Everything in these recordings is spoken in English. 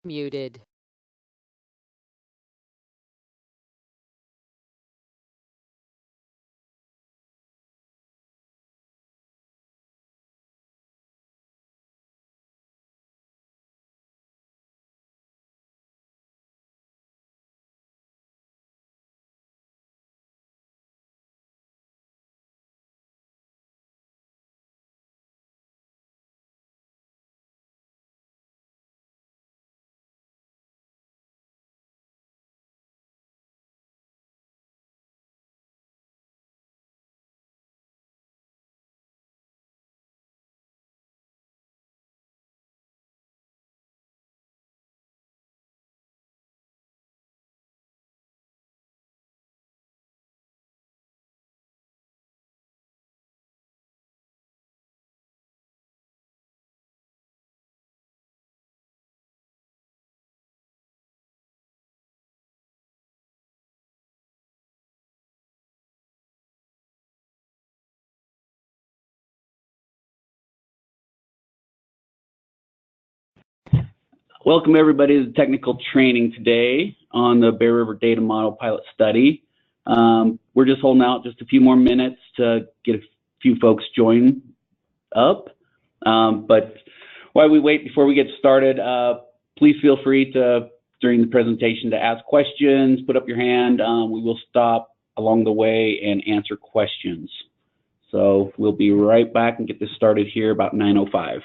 Muted. Welcome everybody to the technical training today on the Bear River Data Model Pilot Study. We're just holding out just a few more minutes to get a few folks joined up. But while we wait before we get started, please feel free to, during the presentation, to ask questions, put up your hand. We will stop along the way and answer questions. So we'll be right back and get this started here about 9:05.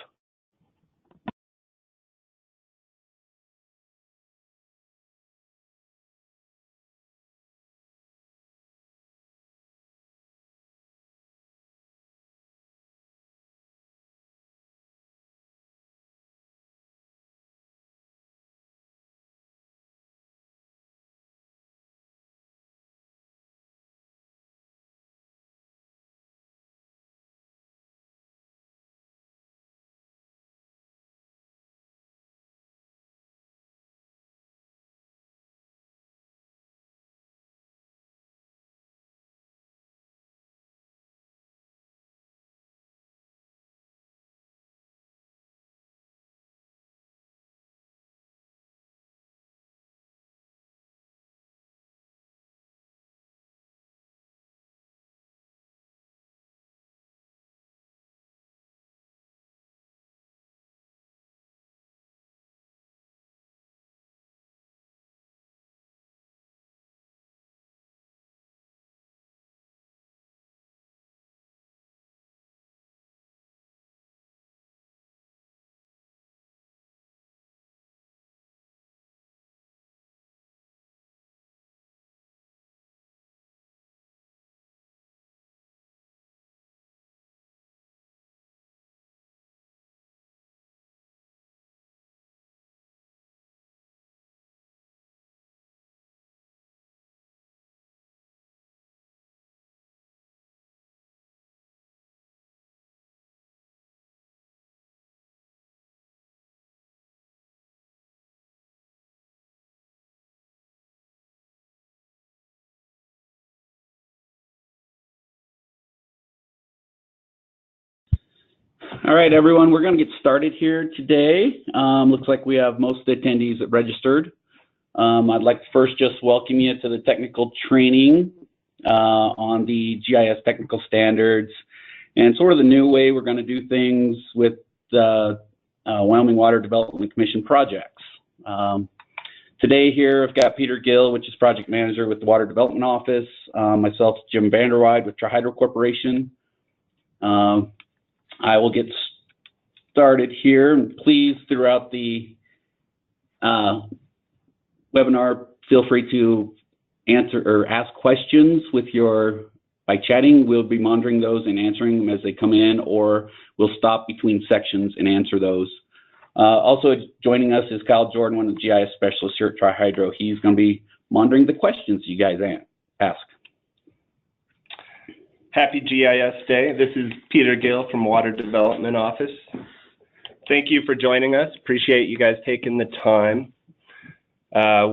All right, everyone, we're going to get started here today. Looks like we have most of the attendees that registered. I'd like to first just welcome you to the technical training on the GIS technical standards and sort of the new way we're going to do things with the Wyoming Water Development Commission projects. Today here, I've got Peter Gill, which is project manager with the Water Development Office, myself, Jim Vanderweide with Tri-Hydro Corporation. I will get started here, and please, throughout the webinar, feel free to answer or ask questions by chatting. We'll be monitoring those and answering them as they come in, or we'll stop between sections and answer those. Also joining us is Kyle Jordan, one of the GIS specialists here at Tri-Hydro. He's going to be monitoring the questions you guys ask. Happy GIS Day. This is Peter Gill from Water Development Office. Thank you for joining us. Appreciate you guys taking the time.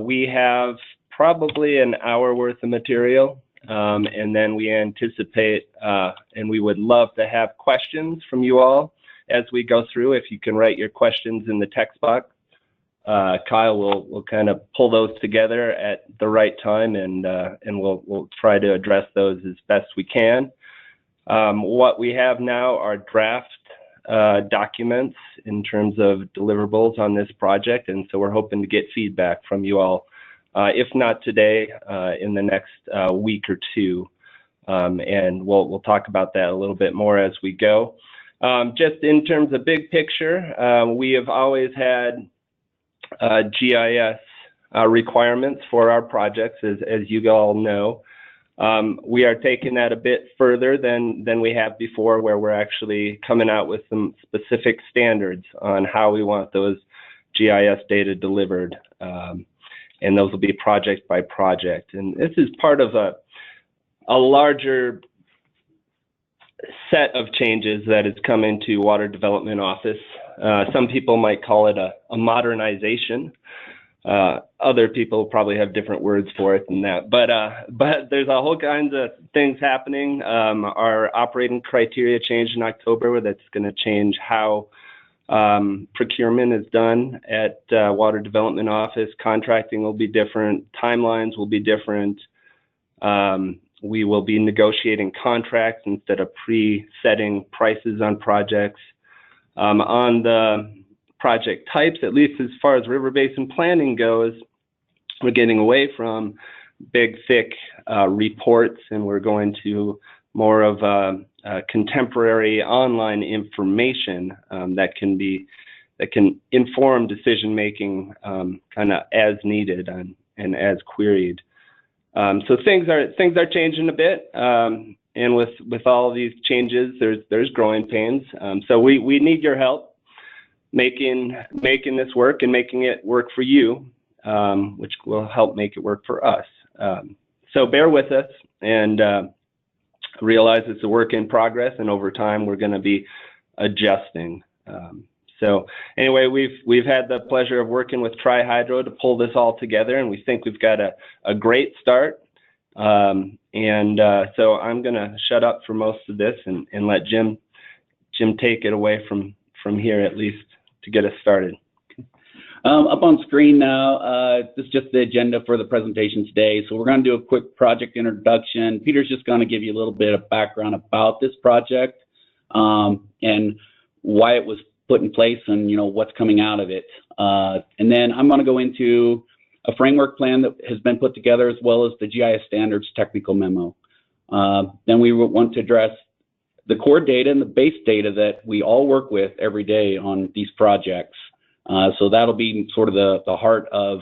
We have probably an hour worth of material, and then we anticipate and we would love to have questions from you all as we go through. If you can write your questions in the text box Kyle will kind of pull those together at the right time, and we'll try to address those as best we can. What we have now are draft documents in terms of deliverables on this project, and so we're hoping to get feedback from you all, if not today, in the next week or two, and we'll talk about that a little bit more as we go. Just in terms of big picture, we have always had GIS requirements for our projects, as you all know. We are taking that a bit further than we have before, where we're actually coming out with some specific standards on how we want those GIS data delivered, and those will be project by project. And this is part of a larger set of changes that has come into Water Development Office. Some people might call it a modernization. Other people probably have different words for it than that, but there's a whole kinds of things happening. Our operating criteria changed in October. That's going to change how procurement is done at Water Development Office. Contracting will be different. Timelines will be different. We will be negotiating contracts instead of pre-setting prices on projects. On the project types, at least as far as river basin planning goes, we're getting away from big, thick reports, and we're going to more of a contemporary online information that can inform decision making kind of as needed and as queried. So things are changing a bit, and with all of these changes, there's growing pains. So we need your help making this work and making it work for you, which will help make it work for us. So bear with us and realize it's a work in progress, and over time we're going to be adjusting. So anyway, we've had the pleasure of working with Tri-Hydro to pull this all together, and we think we've got a great start. So I'm going to shut up for most of this and let Jim take it away from here, at least to get us started. Up on screen now, this is just the agenda for the presentation today. So we're going to do a quick project introduction. Peter's just going to give you a little bit of background about this project and why it was put in place and what's coming out of it. And then I'm going to go into a framework plan that has been put together, as well as the GIS standards technical memo. Then we want to address the core data and the base data that we all work with every day on these projects. So that'll be sort of the heart of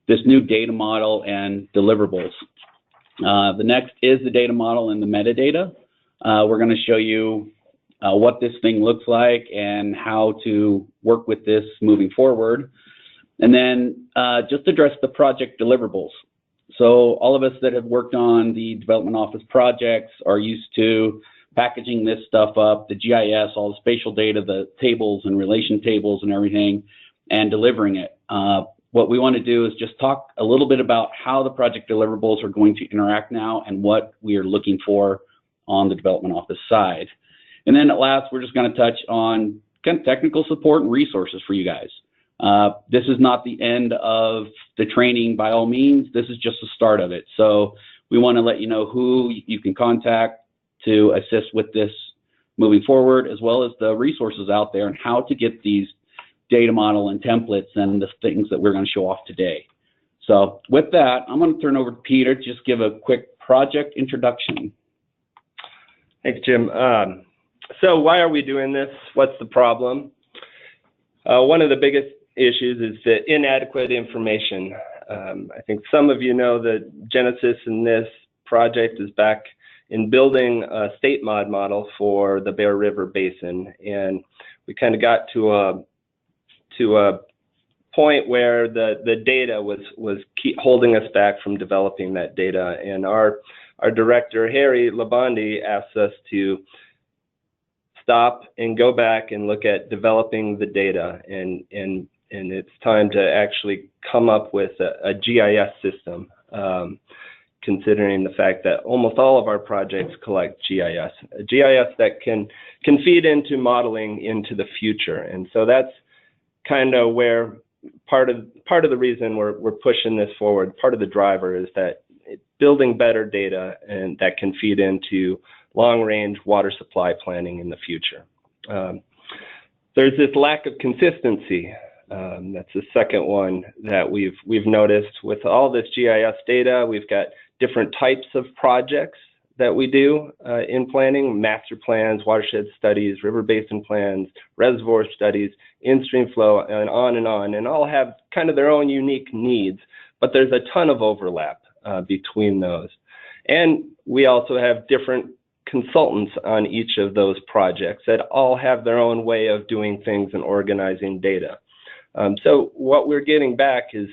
this new data model and deliverables. The next is the data model and the metadata. We're going to show you what this thing looks like and how to work with this moving forward. And then just address the project deliverables. So all of us that have worked on the development office projects are used to packaging this stuff up, the GIS, all the spatial data, the tables and relation tables and everything, and delivering it. What we want to do is just talk a little bit about how the project deliverables are going to interact now and what we are looking for on the development office side. And then at last, we're just going to touch on kind of technical support and resources for you guys. This is not the end of the training by all means. This is just the start of it. So we want to let you know who you can contact to assist with this moving forward, as well as the resources out there and how to get these data model and templates and the things that we're going to show off today. So with that, I'm going to turn over to Peter to just give a quick project introduction. Thanks, Jim. So why are we doing this? What's the problem? One of the biggest issues is the inadequate information. I think some of you know that Genesis in this project is back in building a state mod model for the Bear River Basin, and we kind of got to a point where the data was holding us back from developing that data, and our director Harry Labonde asked us to stop and go back and look at developing the data, and it's time to actually come up with a GIS system, considering the fact that almost all of our projects collect GIS, a GIS that can feed into modeling into the future. And so that's kind of where part of the reason we're pushing this forward. Part of the driver is that building better data and that can feed into long-range water supply planning in the future. There's this lack of consistency. That's the second one that we've noticed with all this GIS data. We've got different types of projects that we do in planning: master plans, watershed studies, river basin plans, reservoir studies, in-stream flow, and all have kind of their own unique needs, but there's a ton of overlap between those. And we also have different consultants on each of those projects that all have their own way of doing things and organizing data. So what we're getting back is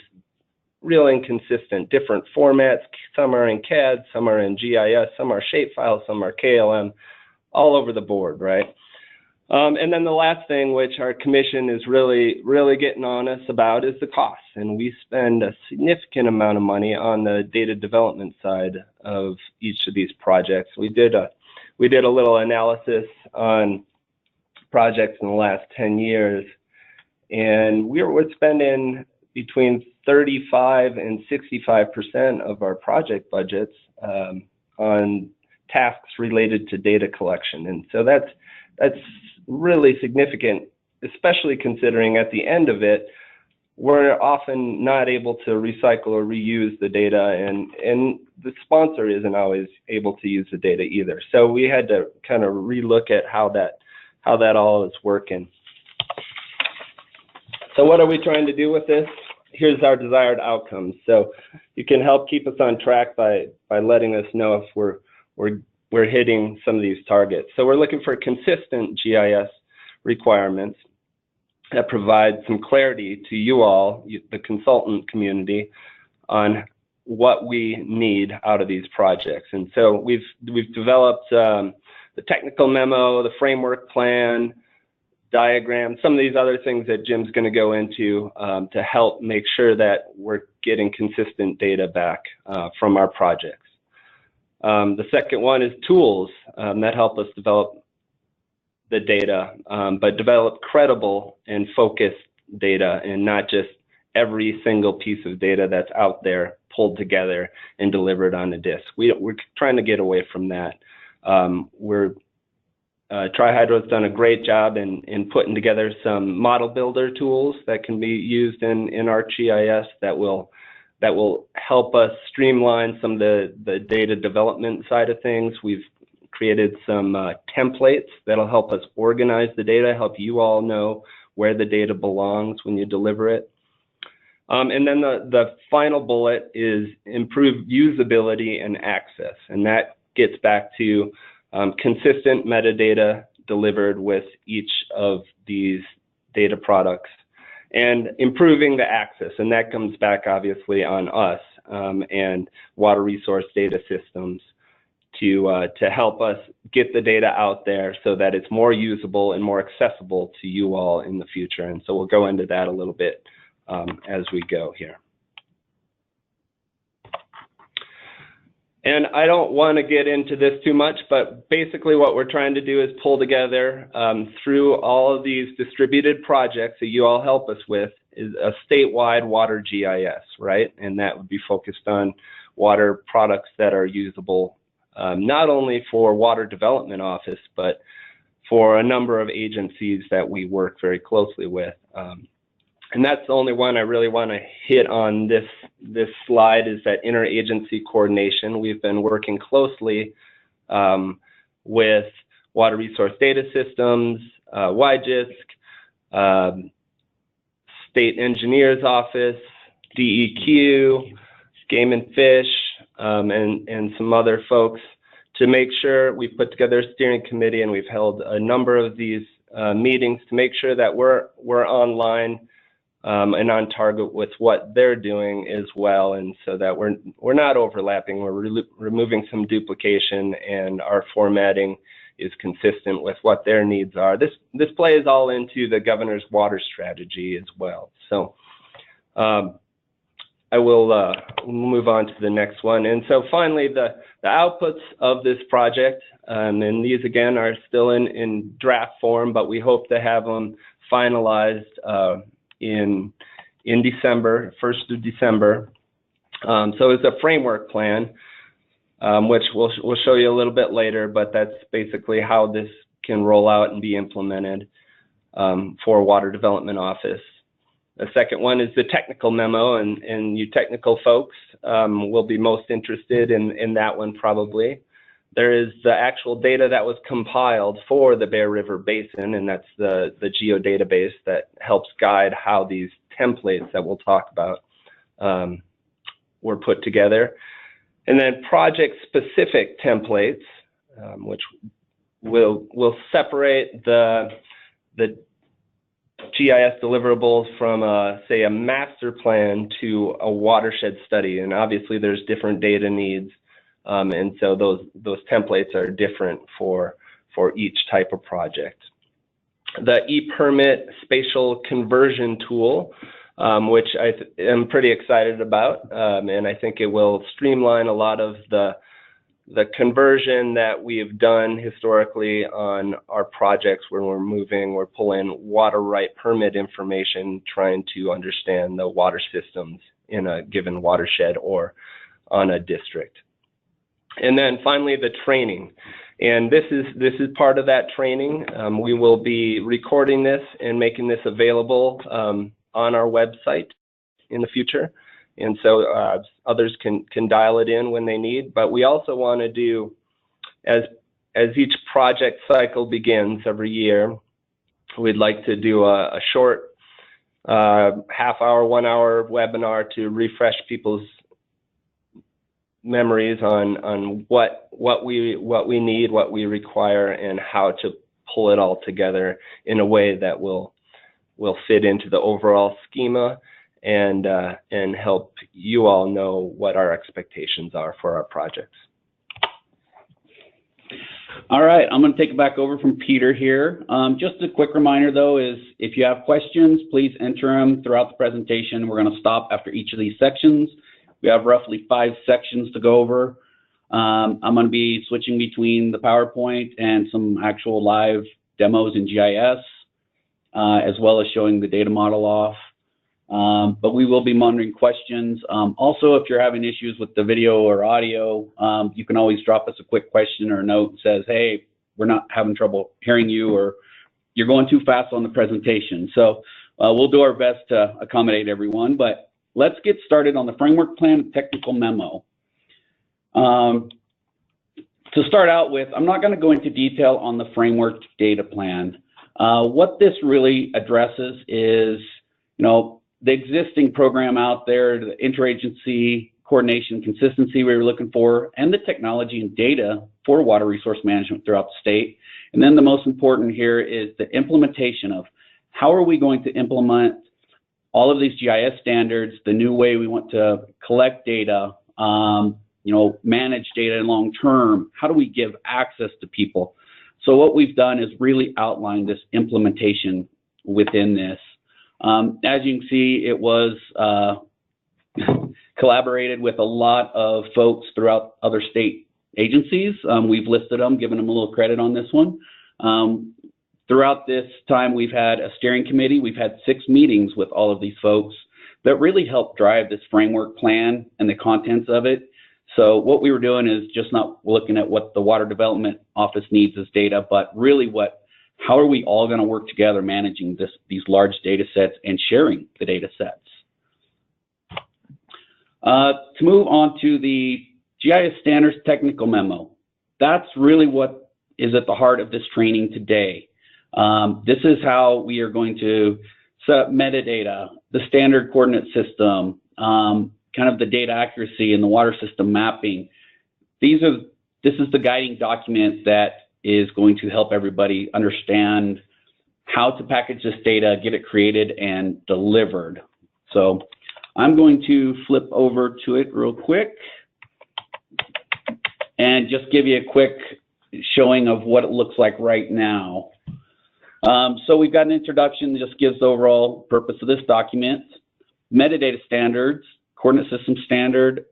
real inconsistent, different formats. Some are in CAD, some are in GIS, some are shapefiles, some are KLM, all over the board, right? And then the last thing, which our commission is really getting on us about, is the cost. And we spend a significant amount of money on the data development side of each of these projects. We did a little analysis on projects in the last 10 years, and we're spending between 35 and 65% of our project budgets on tasks related to data collection. And so that's really significant, especially considering at the end of it, we're often not able to recycle or reuse the data, and the sponsor isn't always able to use the data either. So we had to kind of relook at how that all is working. So what are we trying to do with this? Here's our desired outcomes. So you can help keep us on track by letting us know if we're hitting some of these targets. So we're looking for consistent GIS requirements that provide some clarity to you all, the consultant community, on what we need out of these projects. And so we've developed the technical memo, the framework plan, diagram, some of these other things that Jim's going to go into to help make sure that we're getting consistent data back from our projects. The second one is tools that help us develop the data, but develop credible and focused data, and not just every single piece of data that's out there pulled together and delivered on a disk. We're trying to get away from that. Tri-Hydro's done a great job in putting together some model builder tools that can be used in ArcGIS that will help us streamline some of the data development side of things. We've created some templates that'll help us organize the data, help you all know where the data belongs when you deliver it. And then the final bullet is improve usability and access, and that gets back to consistent metadata delivered with each of these data products, and improving the access, and that comes back obviously on us and water resource data systems to help us get the data out there so that it's more usable and more accessible to you all in the future. And so we'll go into that a little bit as we go here. And I don't want to get into this too much, but basically what we're trying to do is pull together through all of these distributed projects that you all help us with is a statewide water GIS, right? And that would be focused on water products that are usable not only for Water Development Office, but for a number of agencies that we work very closely with. And that's the only one I really want to hit on this slide, is that interagency coordination. We've been working closely with Water Resource Data Systems, WIGISC, State Engineer's Office, DEQ, Game and Fish, and some other folks, to make sure we put together a steering committee, and we've held a number of these meetings to make sure that we're online and on target with what they're doing as well, and so that we're not overlapping. We're removing some duplication, and our formatting is consistent with what their needs are. This plays all into the governor's water strategy as well. So I will move on to the next one. And so finally, the outputs of this project, and these again are still in draft form, but we hope to have them finalized in in December, 1st of December. So it's a framework plan, which we'll show you a little bit later, but that's basically how this can roll out and be implemented for Water Development Office. The second one is the technical memo, and you technical folks will be most interested in that one probably. There is the actual data that was compiled for the Bear River Basin, and that's the geodatabase that helps guide how these templates that we'll talk about were put together. And then project-specific templates, which will separate the GIS deliverables from, say, a master plan to a watershed study. And obviously, there's different data needs. And so those templates are different for each type of project. The ePermit spatial conversion tool, which I am pretty excited about, and I think it will streamline a lot of the conversion that we've done historically on our projects where we're pulling water right permit information, trying to understand the water systems in a given watershed or on a district. And then finally, the training. And this is part of that training. We will be recording this and making this available on our website in the future. And so others can dial it in when they need. But we also want to do, as each project cycle begins every year, we'd like to do a short half-hour, 1-hour webinar to refresh people's memories on what we need, what we require, and how to pull it all together in a way that will fit into the overall schema and help you all know what our expectations are for our projects. All right, I'm going to take it back over from Peter here. Just a quick reminder, though, is if you have questions, please enter them throughout the presentation. We're going to stop after each of these sections. We have roughly 5 sections to go over. I'm going to be switching between the PowerPoint and some actual live demos in GIS, as well as showing the data model off. But we will be monitoring questions. Also, if you're having issues with the video or audio, you can always drop us a quick question or a note that says, hey, we're not having trouble hearing you, or you're going too fast on the presentation. So we'll do our best to accommodate everyone. But let's get started on the framework plan and technical memo. To start out with, I'm not going to go into detail on the framework data plan. What this really addresses is, the existing program out there, the interagency coordination consistency we were looking for, and the technology and data for water resource management throughout the state. And then the most important here is the implementation of how are we going to implement all of these GIS standards, the new way we want to collect data, manage data long term. How do we give access to people? So what we've done is really outline this implementation within this. As you can see, it was collaborated with a lot of folks throughout other state agencies. We've listed them, given them a little credit on this one. Throughout this time, we've had a steering committee. We've had 6 meetings with all of these folks that really helped drive this framework plan and the contents of it. So what we were doing is just not looking at what the Water Development Office needs as data, but really how are we all going to work together managing these large data sets and sharing the data sets. To move on to the GIS Standards Technical Memo, that's really what is at the heart of this training today. This is how we are going to set up metadata, the standard coordinate system, kind of the data accuracy and the water system mapping. This is the guiding document that is going to help everybody understand how to package this data, get it created and delivered. So I'm going to flip over to it real quick and just give you a quick showing of what it looks like right now. So we've got an introduction that just gives the overall purpose of this document, metadata standards, coordinate system standard,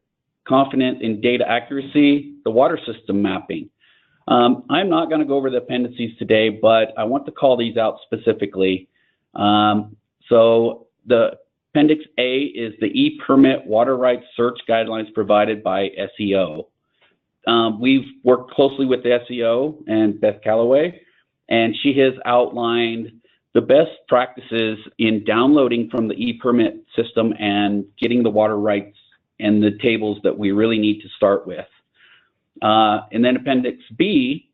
confident in data accuracy, the water system mapping. I'm not going to go over the appendices today, but I want to call these out specifically. So the Appendix A is the e-permit water rights search guidelines provided by SEO. We've worked closely with the SEO and Beth Calloway, and she has outlined the best practices in downloading from the e-permit system and getting the water rights and the tables that we really need to start with. And then Appendix B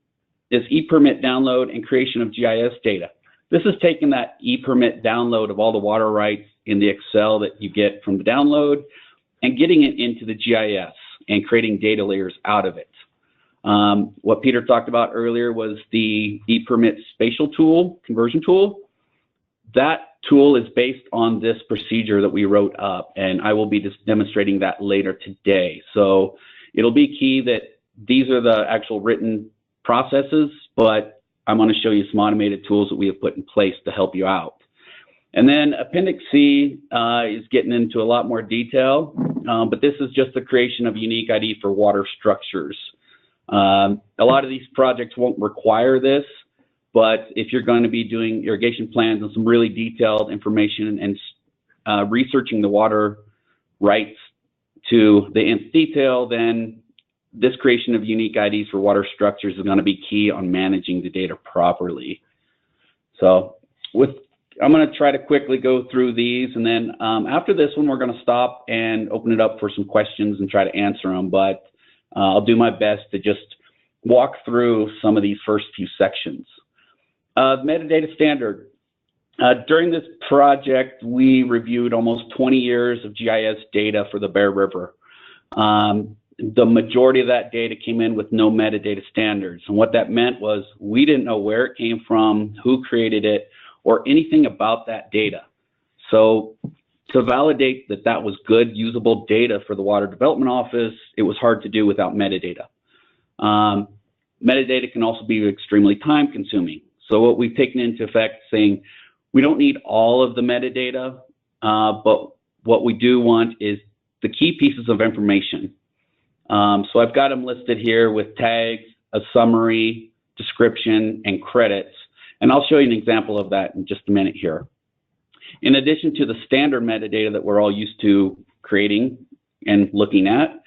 is e-permit download and creation of GIS data. This is taking that e-permit download of all the water rights in the Excel that you get from the download and getting it into the GIS and creating data layers out of it. What Peter talked about earlier was the e-permit spatial tool, conversion tool. That tool is based on this procedure that we wrote up, and I will be just demonstrating that later today. So it'll be key that these are the actual written processes, but I'm going to show you some automated tools that we have put in place to help you out. And then Appendix C is getting into a lot more detail, but this is just the creation of unique ID for water structures. A lot of these projects won't require this, but if you're going to be doing irrigation plans and some really detailed information and researching the water rights to the nth detail, then this creation of unique IDs for water structures is going to be key on managing the data properly. So I'm going to try to quickly go through these, and then after this one, we're going to stop and open it up for some questions and try to answer them, but I'll do my best to just walk through some of these first few sections. Metadata standard. During this project, we reviewed almost 20 years of GIS data for the Bear River. The majority of that data came in with no metadata standards. And what that meant was we didn't know where it came from, who created it, or anything about that data. So to validate that that was good, usable data for the Water Development Office, it was hard to do without metadata. Metadata can also be extremely time consuming. So what we've taken into effect saying, we don't need all of the metadata, but what we do want is the key pieces of information. So I've got them listed here with tags, a summary, description, and credits. And I'll show you an example of that in just a minute here. In addition to the standard metadata that we're all used to creating and looking at,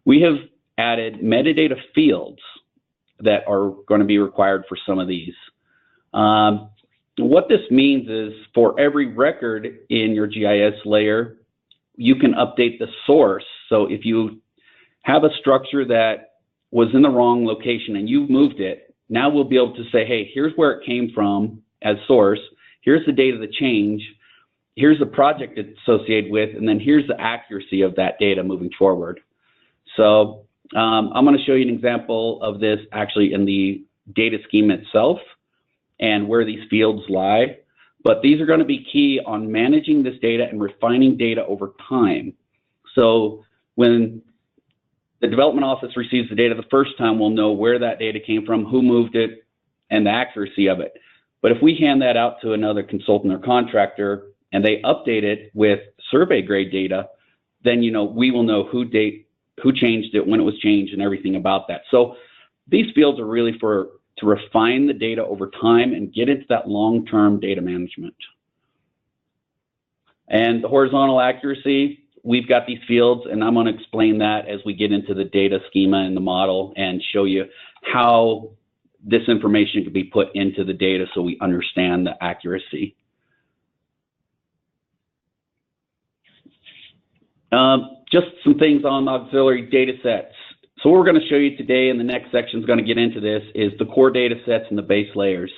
we have added metadata fields that are going to be required for some of these. What this means is for every record in your GIS layer, you can update the source. So if you have a structure that was in the wrong location and you've moved it, now we'll be able to say, hey, here's where it came from as source, here's the date of the change, here's the project it's associated with, and then here's the accuracy of that data moving forward. So I'm going to show you an example of this actually in the data schema itself and where these fields lie. But these are going to be key on managing this data and refining data over time. So when the development office receives the data the first time, we'll know where that data came from, who moved it, and the accuracy of it. But if we hand that out to another consultant or contractor and they update it with survey grade data, then we will know who changed it, when it was changed, and everything about that. So these fields are really to refine the data over time and get into that long-term data management. And the horizontal accuracy, we've got these fields, and I'm going to explain that as we get into the data schema and the model and show you how this information can be put into the data so we understand the accuracy. Just some things on auxiliary data sets. So what we're going to show you today, and the next section is going to get into this, is the core data sets and the base layers.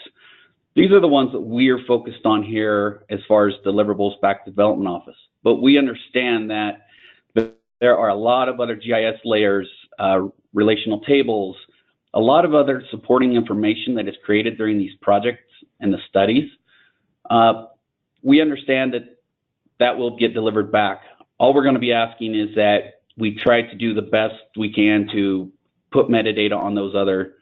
These are the ones that we are focused on here as far as deliverables back to the development office. But we understand that there are a lot of other GIS layers, relational tables, a lot of other supporting information that is created during these projects and the studies. We understand that that will get delivered back. All we're going to be asking is that we try to do the best we can to put metadata on those other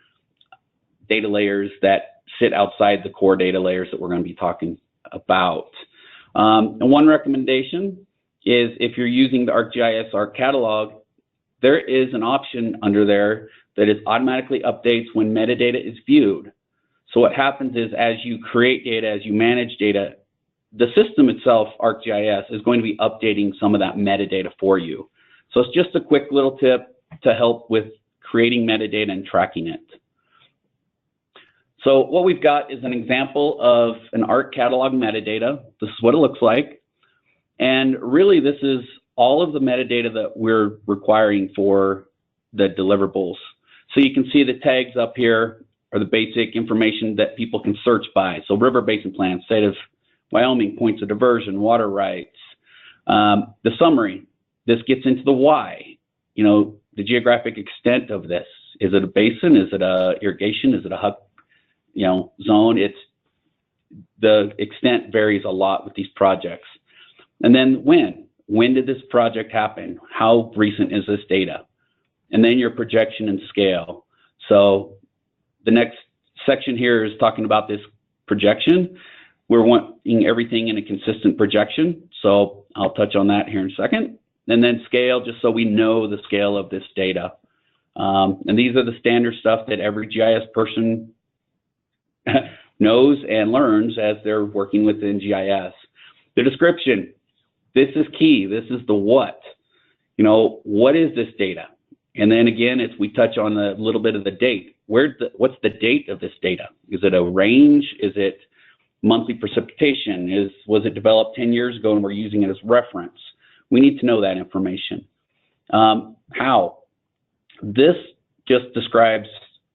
data layers that sit outside the core data layers that we're going to be talking about. And one recommendation is if you're using the ArcGIS Arc Catalog, there is an option under there that is automatically updates when metadata is viewed. So what happens is as you create data, as you manage data, the system itself, ArcGIS, is going to be updating some of that metadata for you. So it's just a quick little tip to help with creating metadata and tracking it. So what we've got is an example of an ARC catalog metadata. This is what it looks like. And really, this is all of the metadata that we're requiring for the deliverables. So you can see the tags up here are the basic information that people can search by. So river basin plan, state of Wyoming, points of diversion, water rights. The summary, this gets into the why. You know, the geographic extent of this. Is it a basin? Is it a irrigation? Is it a HUC, you know, zone? It's the extent varies a lot with these projects. And then when did this project happen? How recent is this data? And then your projection and scale. So the next section here is talking about this projection. We're wanting everything in a consistent projection. So I'll touch on that here in a second. And then scale, just so we know the scale of this data. And these are the standard stuff that every GIS person knows and learns as they're working within GIS. The description, this is key. This is the what. You know, what is this data? And then again, we touch on a little bit of the date. What's the date of this data? Is it a range? Is it monthly precipitation? Was it developed 10 years ago and we're using it as reference? We need to know that information. How? This just describes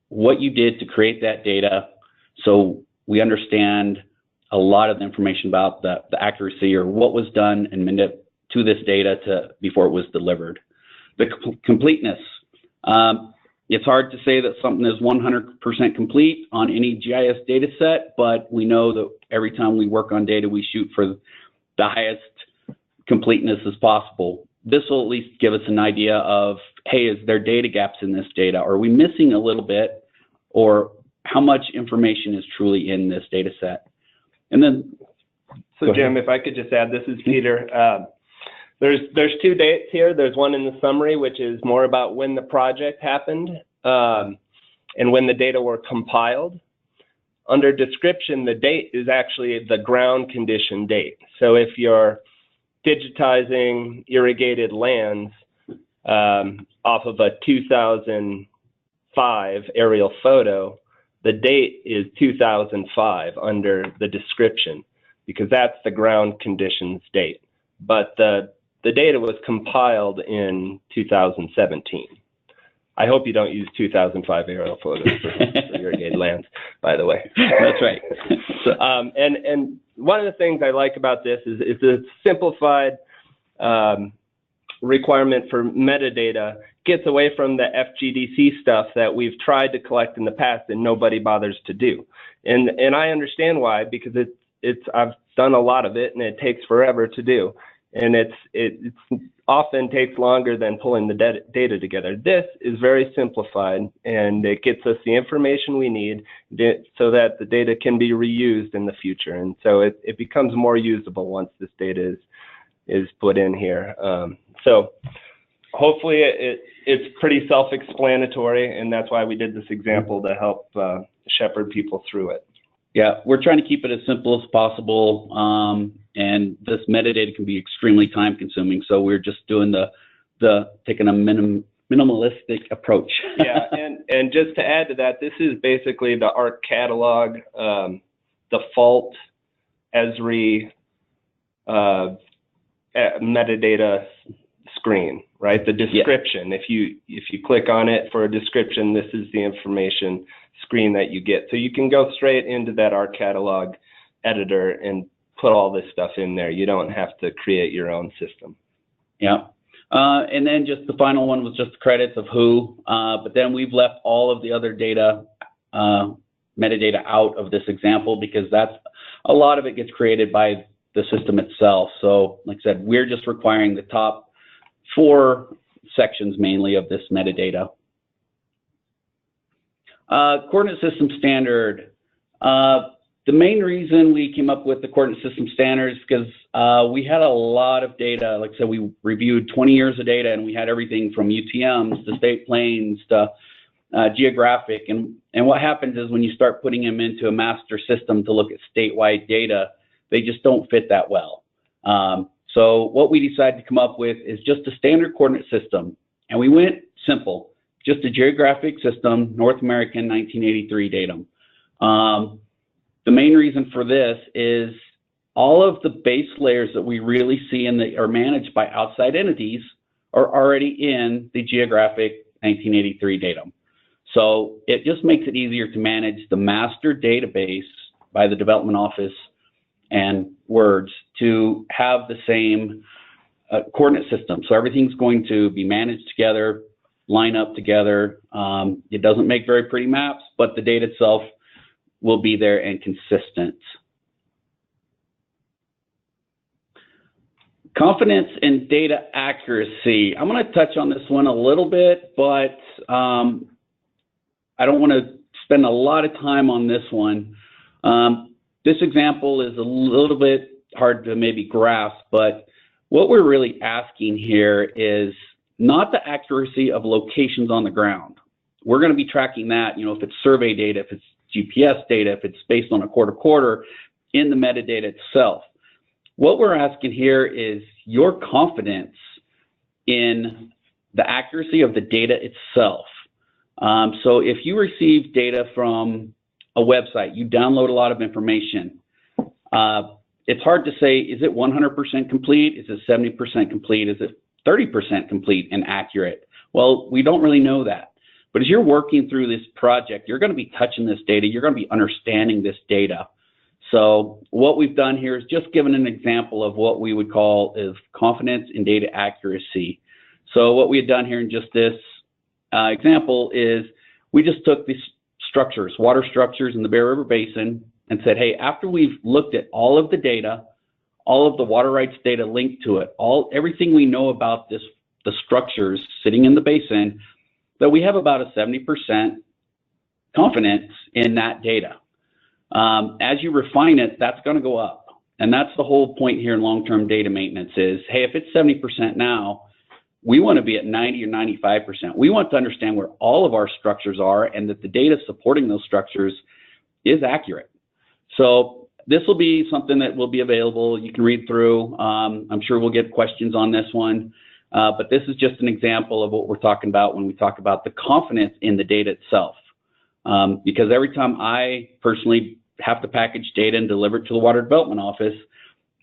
what you did to create that data, so we understand a lot of the information about the accuracy or what was done and to this data before it was delivered. The completeness. It's hard to say that something is 100% complete on any GIS data set, but we know that every time we work on data, we shoot for the highest completeness as possible. This will at least give us an idea of, hey, is there data gaps in this data? Are we missing a little bit? Or how much information is truly in this data set? And then, so Jim, if I could just add, this is Peter. There's two dates here. There's one in the summary, which is more about when the project happened and when the data were compiled. Under description, the date is actually the ground condition date. So if you're digitizing irrigated lands off of a 2005 aerial photo, the date is 2005 under the description, because that's the ground conditions date. But the data was compiled in 2017. I hope you don't use 2005 aerial photos for irrigated lands, by the way. That's right. So, and one of the things I like about this is it's a simplified requirement for metadata, gets away from the FGDC stuff that we've tried to collect in the past and nobody bothers to do. And I understand why, because I've done a lot of it and it takes forever to do. And it often takes longer than pulling the data together. This is very simplified, and it gets us the information we need so that the data can be reused in the future. And so it becomes more usable once this data is put in here. So hopefully it's pretty self-explanatory, and that's why we did this example to help shepherd people through it. Yeah, we're trying to keep it as simple as possible, and this metadata can be extremely time-consuming. So we're just doing taking a minimalistic approach. Yeah, and just to add to that, this is basically the ARC catalog default Esri metadata screen, right? The description. Yeah. If you click on it for a description, this is the information screen that you get. So you can go straight into that ARC catalog editor and put all this stuff in there. You don't have to create your own system. Yeah. And then just the final one was just the credits of who, but then we've left all of the other data, metadata out of this example, because a lot of it gets created by the system itself. So like I said, we're just requiring the top 4 sections mainly of this metadata. Coordinate system standard. The main reason we came up with the coordinate system standard is because we had a lot of data. Like I said, we reviewed 20 years of data, and we had everything from UTMs to state planes to geographic. And what happens is when you start putting them into a master system to look at statewide data, they just don't fit that well. So what we decided to come up with is just a standard coordinate system. And we went simple, just a geographic system, North American 1983 datum. The main reason for this is all of the base layers that we really see are managed by outside entities are already in the geographic 1983 datum. So it just makes it easier to manage the master database by the development office and words to have the same coordinate system. So everything's going to be managed together, line up together. It doesn't make very pretty maps, but the data itself will be there and consistent. Confidence in data accuracy. I'm going to touch on this one a little bit, but I don't want to spend a lot of time on this one. This example is a little bit hard to maybe grasp, but what we're really asking here is not the accuracy of locations on the ground. We're going to be tracking that, you know, if it's survey data, if it's GPS data, if it's based on a quarter in the metadata itself. What we're asking here is your confidence in the accuracy of the data itself. So if you receive data from a website, you download a lot of information. It's hard to say, is it 100% complete? Is it 70% complete? Is it 30% complete and accurate? Well, we don't really know that. But as you're working through this project, you're going to be touching this data. You're going to be understanding this data. So what we've done here is just given an example of what we would call is confidence in data accuracy. So what we had done here in just this example is we just took these structures, water structures in the Bear River Basin, and said, hey, after we've looked at all of the data, all of the water rights data linked to it, everything we know about the structures sitting in the basin, that we have about a 70% confidence in that data. As you refine it, that's going to go up. And that's the whole point here in long-term data maintenance is, hey, if it's 70% now, we want to be at 90 or 95%. We want to understand where all of our structures are and that the data supporting those structures is accurate. So this will be something that will be available. You can read through. I'm sure we'll get questions on this one. But this is just an example of what we're talking about when we talk about the confidence in the data itself. Because every time I personally have to package data and deliver it to the Water Development Office,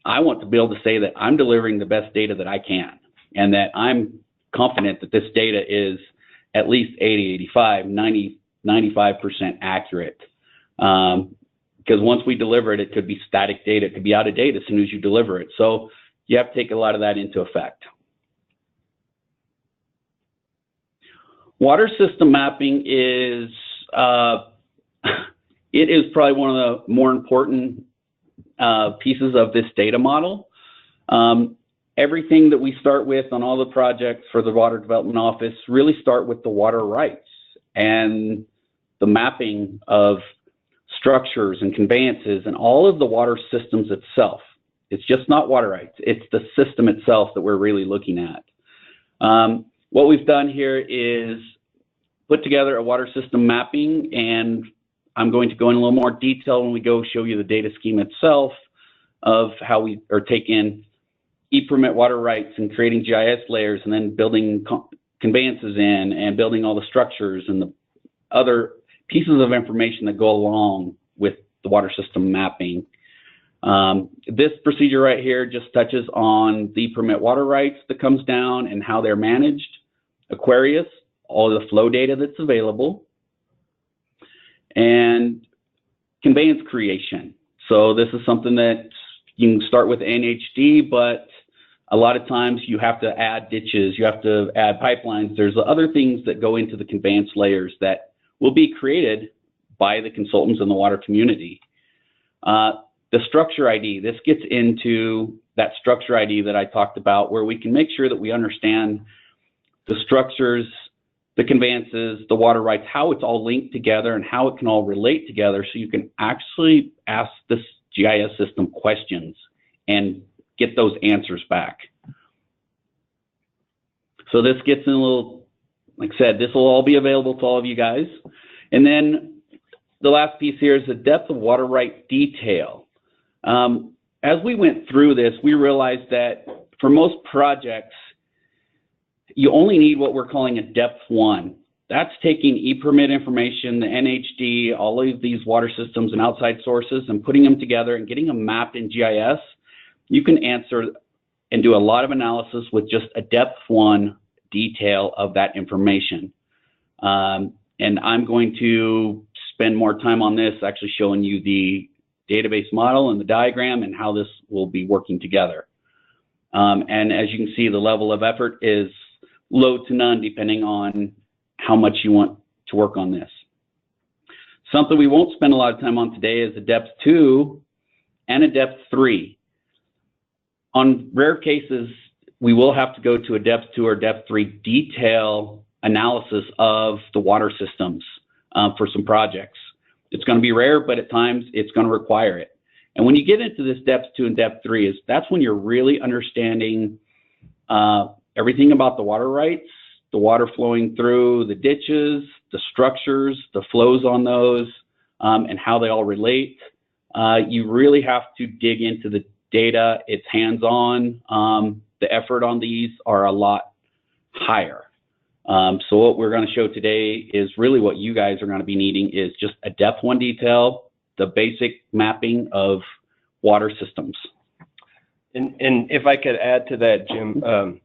I want to be able to say that I'm delivering the best data that I can and that I'm confident that this data is at least 80, 85, 90, 95% accurate. Because once we deliver it, it could be static data, it could be out of date as soon as you deliver it. So you have to take a lot of that into effect. Water system mapping is it is probably one of the more important pieces of this data model. Everything that we start with on all the projects for the Water Development Office really start with the water rights and the mapping of structures and conveyances and all of the water systems itself. It's just not water rights. It's the system itself that we're really looking at. What we've done here is put together a water system mapping, and I'm going to go in a little more detail when we go show you the data scheme itself of how we are taking e-permit water rights and creating GIS layers and then building conveyances in and building all the structures and the other pieces of information that go along with the water system mapping. This procedure right here just touches on the permit water rights that comes down and how they're managed, Aquarius, all the flow data that's available, and conveyance creation. So this is something that you can start with NHD, but a lot of times you have to add ditches, you have to add pipelines. There's other things that go into the conveyance layers that will be created by the consultants in the water community. The structure ID, this gets into that structure ID that I talked about, where we can make sure that we understand the structures, the conveyances, the water rights, how it's all linked together and how it can all relate together, so you can actually ask this GIS system questions and get those answers back. So this gets in a little, like I said, this will all be available to all of you guys. And then the last piece here is the depth of water right detail. as we went through this, we realized that for most projects, you only need what we're calling a depth 1. That's taking e-permit information, the NHD, all of these water systems and outside sources, and putting them together and getting them mapped in GIS. You can answer and do a lot of analysis with just a depth 1 detail of that information. And I'm going to spend more time on this, actually showing you the database model and the diagram and how this will be working together. And as you can see, the level of effort is low to none, depending on how much you want to work on this. Something we won't spend a lot of time on today is a depth 2 and a depth 3. On rare cases, we will have to go to a depth 2 or depth 3 detail analysis of the water systems for some projects. It's going to be rare, but at times it's going to require it. And when you get into this depth 2 and depth 3, that's when you're really understanding everything about the water rights, the water flowing through the ditches, the structures, the flows on those, and how they all relate. You really have to dig into the data. It's hands-on. The effort on these are a lot higher. So what we're going to show today is really what you guys are going to be needing is just a depth 1 detail, the basic mapping of water systems. And if I could add to that, Jim,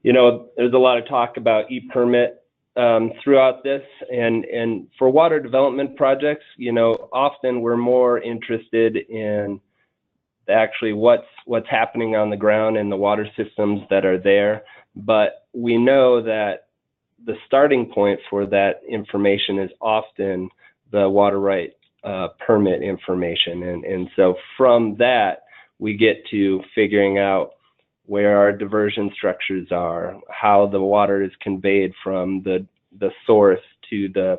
you know, there's a lot of talk about e-permit throughout this, and for water development projects, you know, often we're more interested in actually what's happening on the ground and the water systems that are there. But we know that the starting point for that information is often the water right permit information. And so from that, we get to figuring out where our diversion structures are, how the water is conveyed from the source to the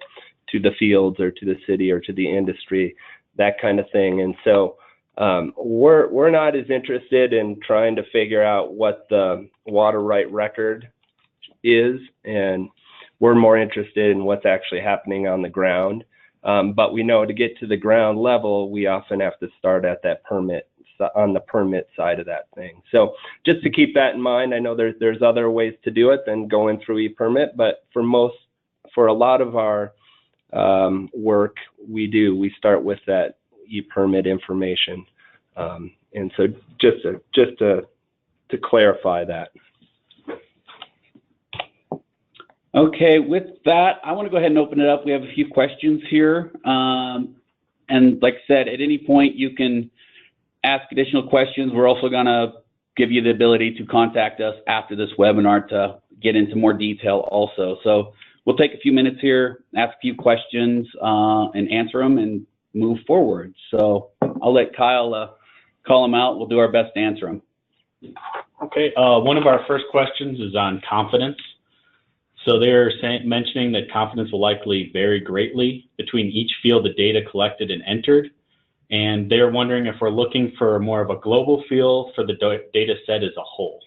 fields or to the city or to the industry, that kind of thing. And so we're not as interested in trying to figure out what the water right record is, and we're more interested in what's actually happening on the ground. But we know to get to the ground level, we often have to start at that permit, on the permit side of that thing. So just to keep that in mind, I know there's other ways to do it than going through e-permit, but for a lot of our work, we start with that e-permit information. And so just to clarify that. Okay, with that, I want to go ahead and open it up. We have a few questions here. And like I said, at any point you can ask additional questions. We're also going to give you the ability to contact us after this webinar to get into more detail also. So we'll take a few minutes here, ask a few questions, and answer them and move forward. So I'll let Kyle call them out. We'll do our best to answer them. Okay, one of our first questions is on confidence. So they're mentioning that confidence will likely vary greatly between each field of data collected and entered. And they're wondering if we're looking for more of a global feel for the data set as a whole.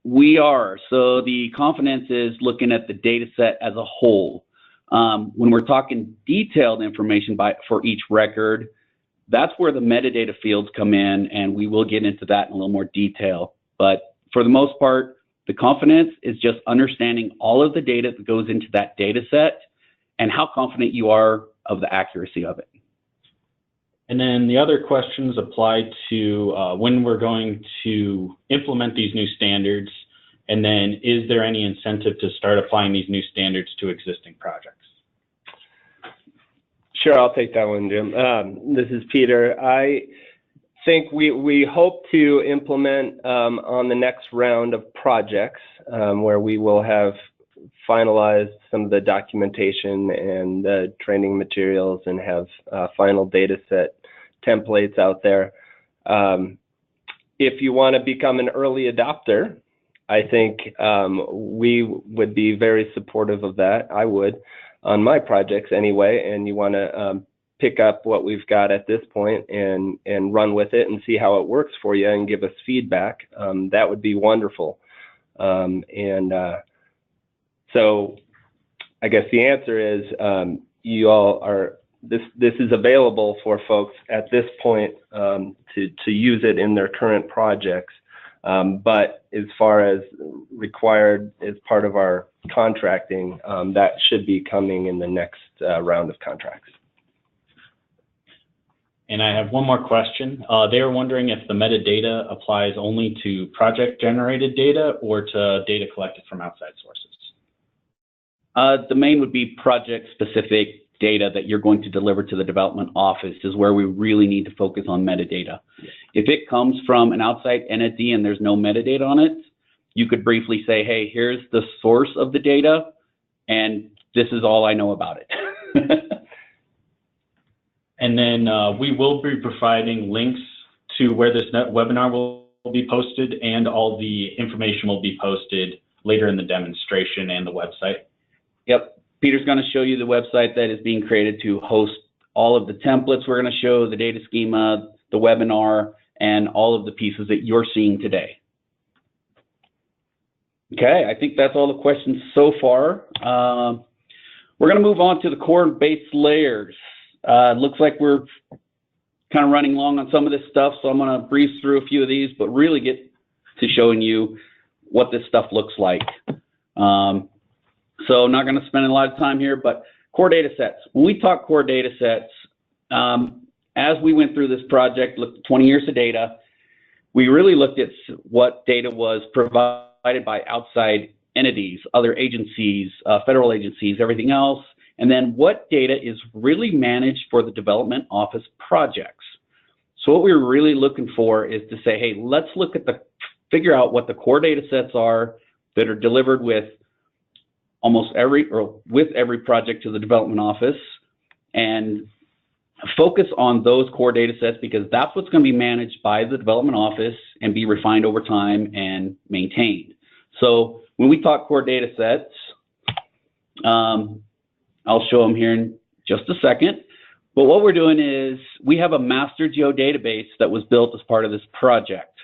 We are. So the confidence is looking at the data set as a whole. When we're talking detailed information for each record, that's where the metadata fields come in, and we will get into that in a little more detail. But for the most part, the confidence is just understanding all of the data that goes into that data set and how confident you are of the accuracy of it. And then the other questions apply to when we're going to implement these new standards, and then is there any incentive to start applying these new standards to existing projects? Sure, I'll take that one, Jim. This is Peter. I think we hope to implement on the next round of projects where we will have finalized some of the documentation and the training materials and have final data set templates out there. If you want to become an early adopter, I think we would be very supportive of that. I would, on my projects anyway, and you want to pick up what we've got at this point and run with it and see how it works for you and give us feedback, that would be wonderful. So I guess the answer is you all are this is available for folks at this point to use it in their current projects. But as far as required as part of our contracting, that should be coming in the next round of contracts. And I have one more question. They are wondering if the metadata applies only to project-generated data or to data collected from outside sources. The main would be project-specific data that you're going to deliver to the development office is where we really need to focus on metadata. If it comes from an outside entity and there's no metadata on it, you could briefly say, hey, here's the source of the data, and this is all I know about it. And then we will be providing links to where this webinar will be posted, and all the information will be posted later in the demonstration and the website. Yep. Peter's going to show you the website that is being created to host all of the templates. We're going to show the data schema, the webinar, and all of the pieces that you're seeing today. Okay, I think that's all the questions so far. We're going to move on to the core and base layers. Looks like we're kind of running long on some of this stuff, so I'm going to breeze through a few of these, but really get to showing you what this stuff looks like. So not going to spend a lot of time here, but core data sets. When we talk core data sets, as we went through this project, looked at 20 years of data, we really looked at what data was provided by outside entities, other agencies, federal agencies, everything else, and then what data is really managed for the development office projects. So what we're really looking for is to say, hey, let's look at figure out what the core data sets are that are delivered with with every project to the development office, and focus on those core data sets, because that's what's going to be managed by the development office and be refined over time and maintained. So when we talk core data sets, I'll show them here in just a second. But what we're doing is we have a master geodatabase that was built as part of this project.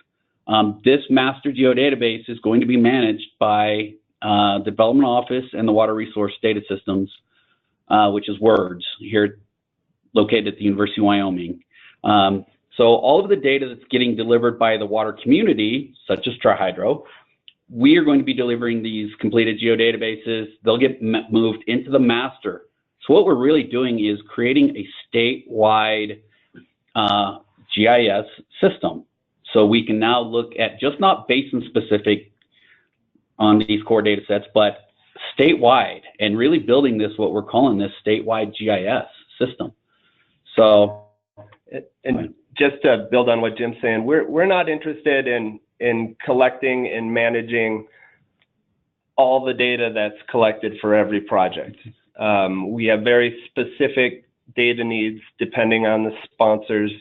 This master geodatabase is going to be managed by the development office and the water resource data systems, which is WORDS, here located at the University of Wyoming. So all of the data that's getting delivered by the water community, such as Tri-Hydro, we are going to be delivering these completed geodatabases. They'll get moved into the master. So what we're really doing is creating a statewide GIS system. So we can now look at just not basin specific on these core data sets, but statewide, and really building this, what we're calling this statewide GIS system. So, and just to build on what Jim's saying, we're not interested in collecting and managing all the data that's collected for every project. We have very specific data needs depending on the sponsor's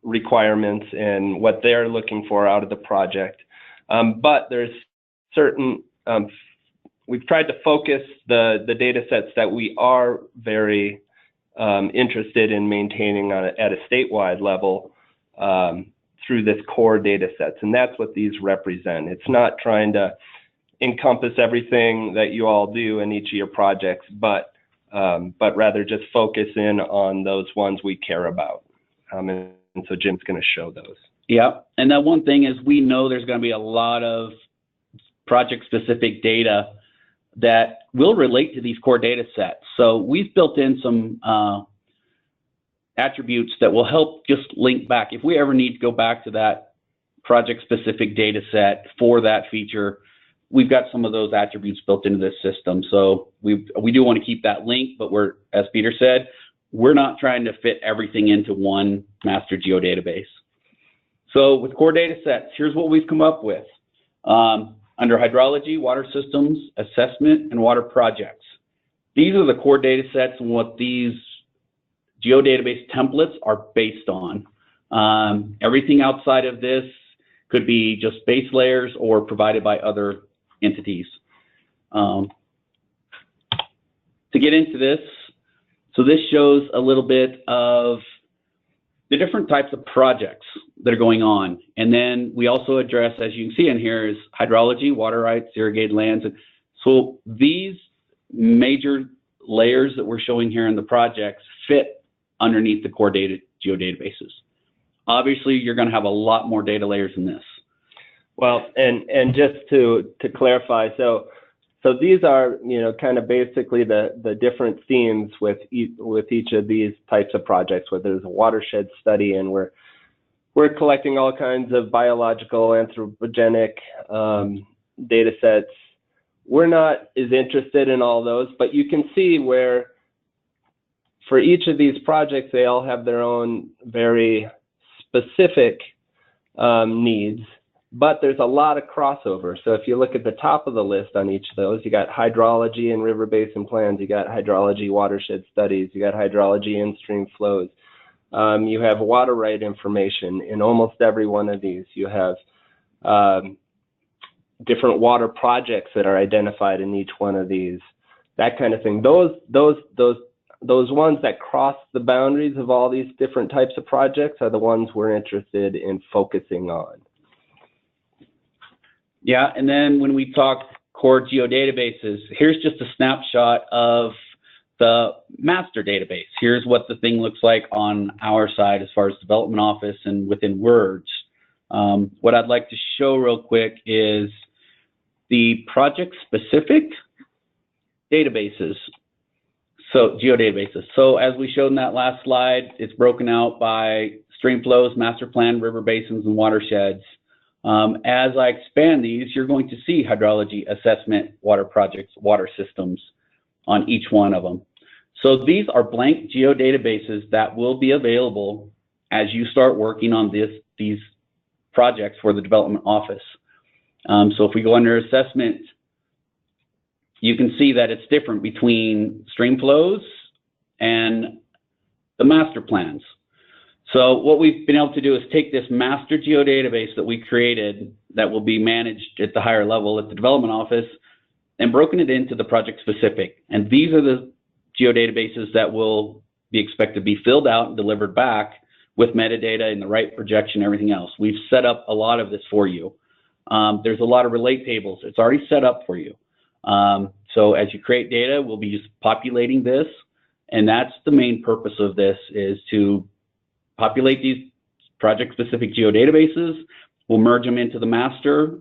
requirements and what they're looking for out of the project. But there's certain, we've tried to focus the data sets that we are very interested in maintaining at a statewide level through this core data sets. And that's what these represent. It's not trying to encompass everything that you all do in each of your projects, but rather just focus in on those ones we care about. And so Jim's going to show those. Yeah, and that one thing is we know there's going to be a lot of project-specific data that will relate to these core data sets. So we've built in some attributes that will help just link back. If we ever need to go back to that project-specific data set for that feature, we've got some of those attributes built into this system. So we do want to keep that link, but we're, as Peter said, we're not trying to fit everything into one master geodatabase. So with core data sets, here's what we've come up with. Under hydrology, water systems, assessment, and water projects. These are the core data sets and what these geodatabase templates are based on. Everything outside of this could be just base layers or provided by other entities. To get into this, so this shows a little bit of the different types of projects that are going on. And then we also address, as you can see in here, is hydrology, water rights, irrigated lands. So these major layers that we're showing here in the projects fit underneath the core data geodatabases. Obviously, you're going to have a lot more data layers than this. Well, and just to clarify, so these are, you know, kind of basically the different themes with each of these types of projects, whether there's a watershed study and we're collecting all kinds of biological, anthropogenic data sets. We're not as interested in all those, but you can see where for each of these projects, they all have their own very specific needs, but there's a lot of crossover. So if you look at the top of the list on each of those, you got hydrology and river basin plans, you got hydrology watershed studies, you got hydrology in-stream flows. You have water right information in almost every one of these. You have different water projects that are identified in each one of these, that kind of thing. Those ones that cross the boundaries of all these different types of projects are the ones we're interested in focusing on. Yeah, and then when we talk core geodatabases, here's just a snapshot of the master database. Here's what the thing looks like on our side as far as development office and within Words. What I'd like to show real quick is the project-specific databases, so geodatabases. So as we showed in that last slide, it's broken out by stream flows, master plan, river basins, and watersheds. As I expand these, you're going to see hydrology, assessment, water projects, water systems on each one of them. So these are blank geodatabases that will be available as you start working on these projects for the development office. So if we go under assessment, you can see that it's different between stream flows and the master plans. So what we've been able to do is take this master geodatabase that we created that will be managed at the higher level at the development office and broken it into the project specific. And these are the geodatabases that will be expected to be filled out and delivered back with metadata and the right projection and everything else. We've set up a lot of this for you. There's a lot of relate tables. It's already set up for you. So as you create data, we'll be just populating this. And that's the main purpose of this, is to populate these project-specific geodatabases. We'll merge them into the master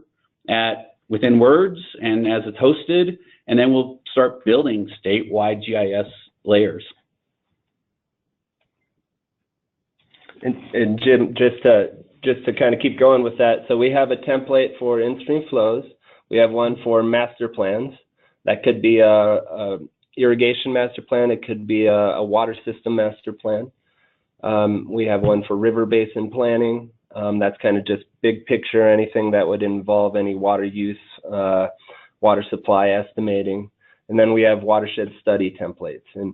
within Words and as it's hosted, and then we'll start building statewide GIS layers. And Jim, just to kind of keep going with that, so we have a template for in-stream flows. We have one for master plans. That could be a irrigation master plan. It could be a water system master plan. We have one for river basin planning. That's kind of just big picture, anything that would involve any water use, water supply estimating. And then we have watershed study templates. And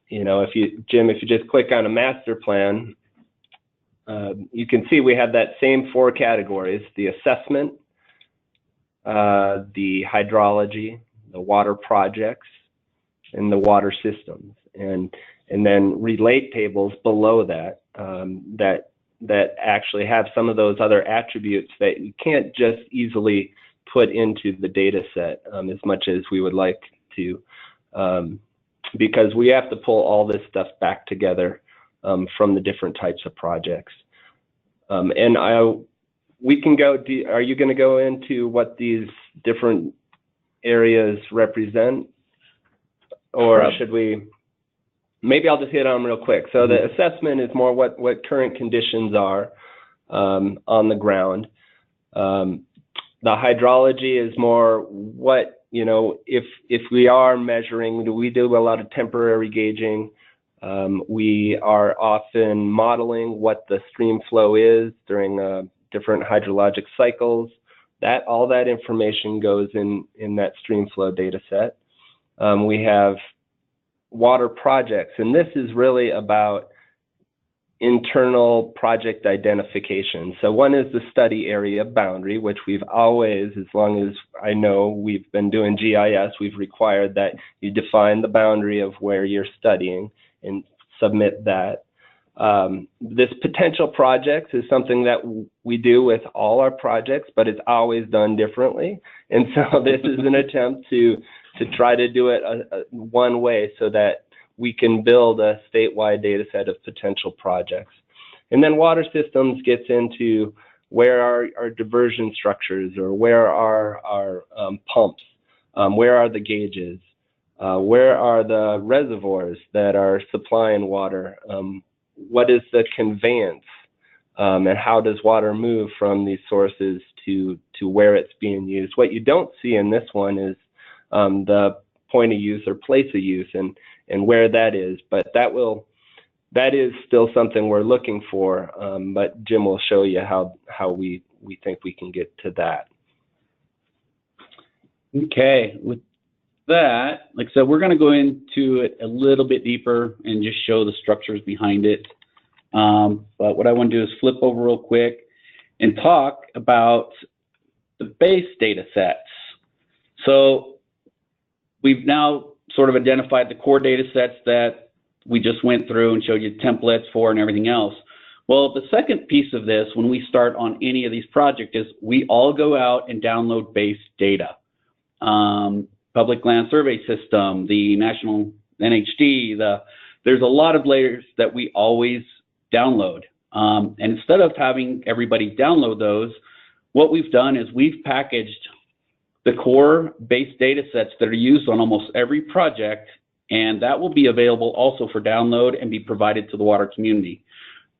you know, Jim, if you just click on a master plan, you can see we have that same 4 categories: the assessment, the hydrology, the water projects, and the water systems. And then relate tables below that, that actually have some of those other attributes that you can't just easily put into the data set as much as we would like to, because we have to pull all this stuff back together from the different types of projects. We can go, are you going to go into what these different areas represent? Or should we? Maybe I'll just hit on them real quick. So the assessment is more what current conditions are on the ground. The hydrology is more what, you know, if we are measuring, we do a lot of temporary gauging. We are often modeling what the stream flow is during different hydrologic cycles. All that information goes in that stream flow data set. We have water projects, and this is really about internal project identification. So one is the study area boundary, which we've always, as long as I know we've been doing GIS, we've required that you define the boundary of where you're studying and submit that. This potential projects is something that we do with all our projects, but it's always done differently. And so this is an attempt to to try to do it one way so that we can build a statewide data set of potential projects. And then water systems gets into where are our diversion structures, or where are our pumps, where are the gauges, where are the reservoirs that are supplying water, what is the conveyance, and how does water move from these sources to where it's being used. What you don't see in this one is the point of use or place of use and where that is, but that is still something we're looking for, but Jim will show you how we think we can get to that. Okay, with that, like I said, we're going to go into it a little bit deeper and just show the structures behind it. But what I want to do is flip over real quick and talk about the base data sets. So we've now sort of identified the core data sets that we just went through and showed you templates for and everything else. Well, the second piece of this, when we start on any of these projects, is we all go out and download base data. Public Land Survey System, the National NHD, there's a lot of layers that we always download. And instead of having everybody download those, what we've done is we've packaged the core base data sets that are used on almost every project, and that will be available also for download and be provided to the water community.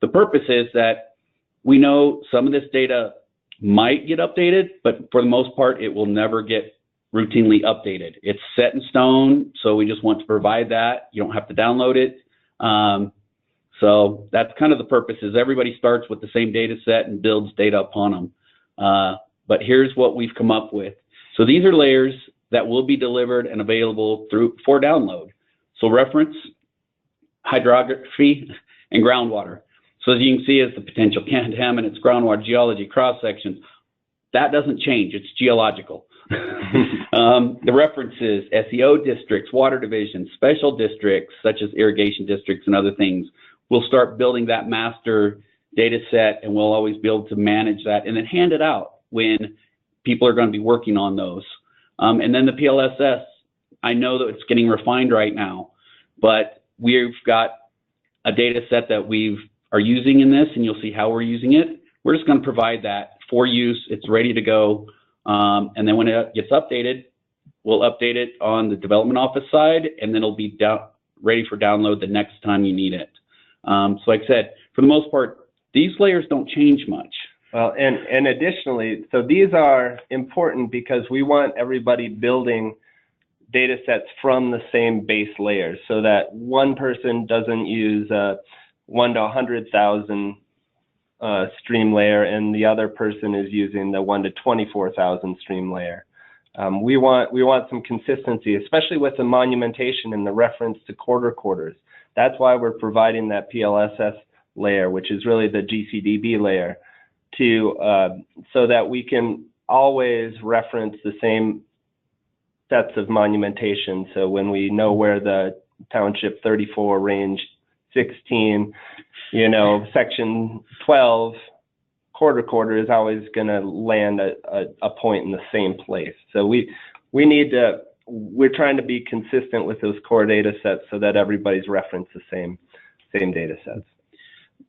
The purpose is that we know some of this data might get updated, but for the most part, it will never get routinely updated. It's set in stone, so we just want to provide that. You don't have to download it. So that's kind of the purpose, is everybody starts with the same data set and builds data upon them. But here's what we've come up with. So these are layers that will be delivered and available for download. So reference, hydrography, and groundwater. So as you can see, as the potential contaminants, groundwater, geology, cross-sections, that doesn't change. It's geological. The references, SEO districts, water divisions, special districts, such as irrigation districts and other things. We'll start building that master data set, and we'll always be able to manage that and then hand it out when people are going to be working on those. And then the PLSS, I know that it's getting refined right now, but we've got a data set that we are using in this, and you'll see how we're using it. We're just going to provide that for use. It's ready to go. And then when it gets updated, we'll update it on the development office side, and then it'll be ready for download the next time you need it. So like I said, for the most part, these layers don't change much. Well, and additionally, so these are important because we want everybody building data sets from the same base layers, so that one person doesn't use 1 to 100,000 stream layer and the other person is using the 1 to 24,000 stream layer. We want some consistency, especially with the monumentation and the reference to quarters. That's why we're providing that PLSS layer, which is really the GCDB layer, so that we can always reference the same sets of monumentation. So when we know where the Township 34, Range 16, Section 12, quarter is always going to land a point in the same place. So we're trying to be consistent with those core data sets so that everybody's referenced the same data sets.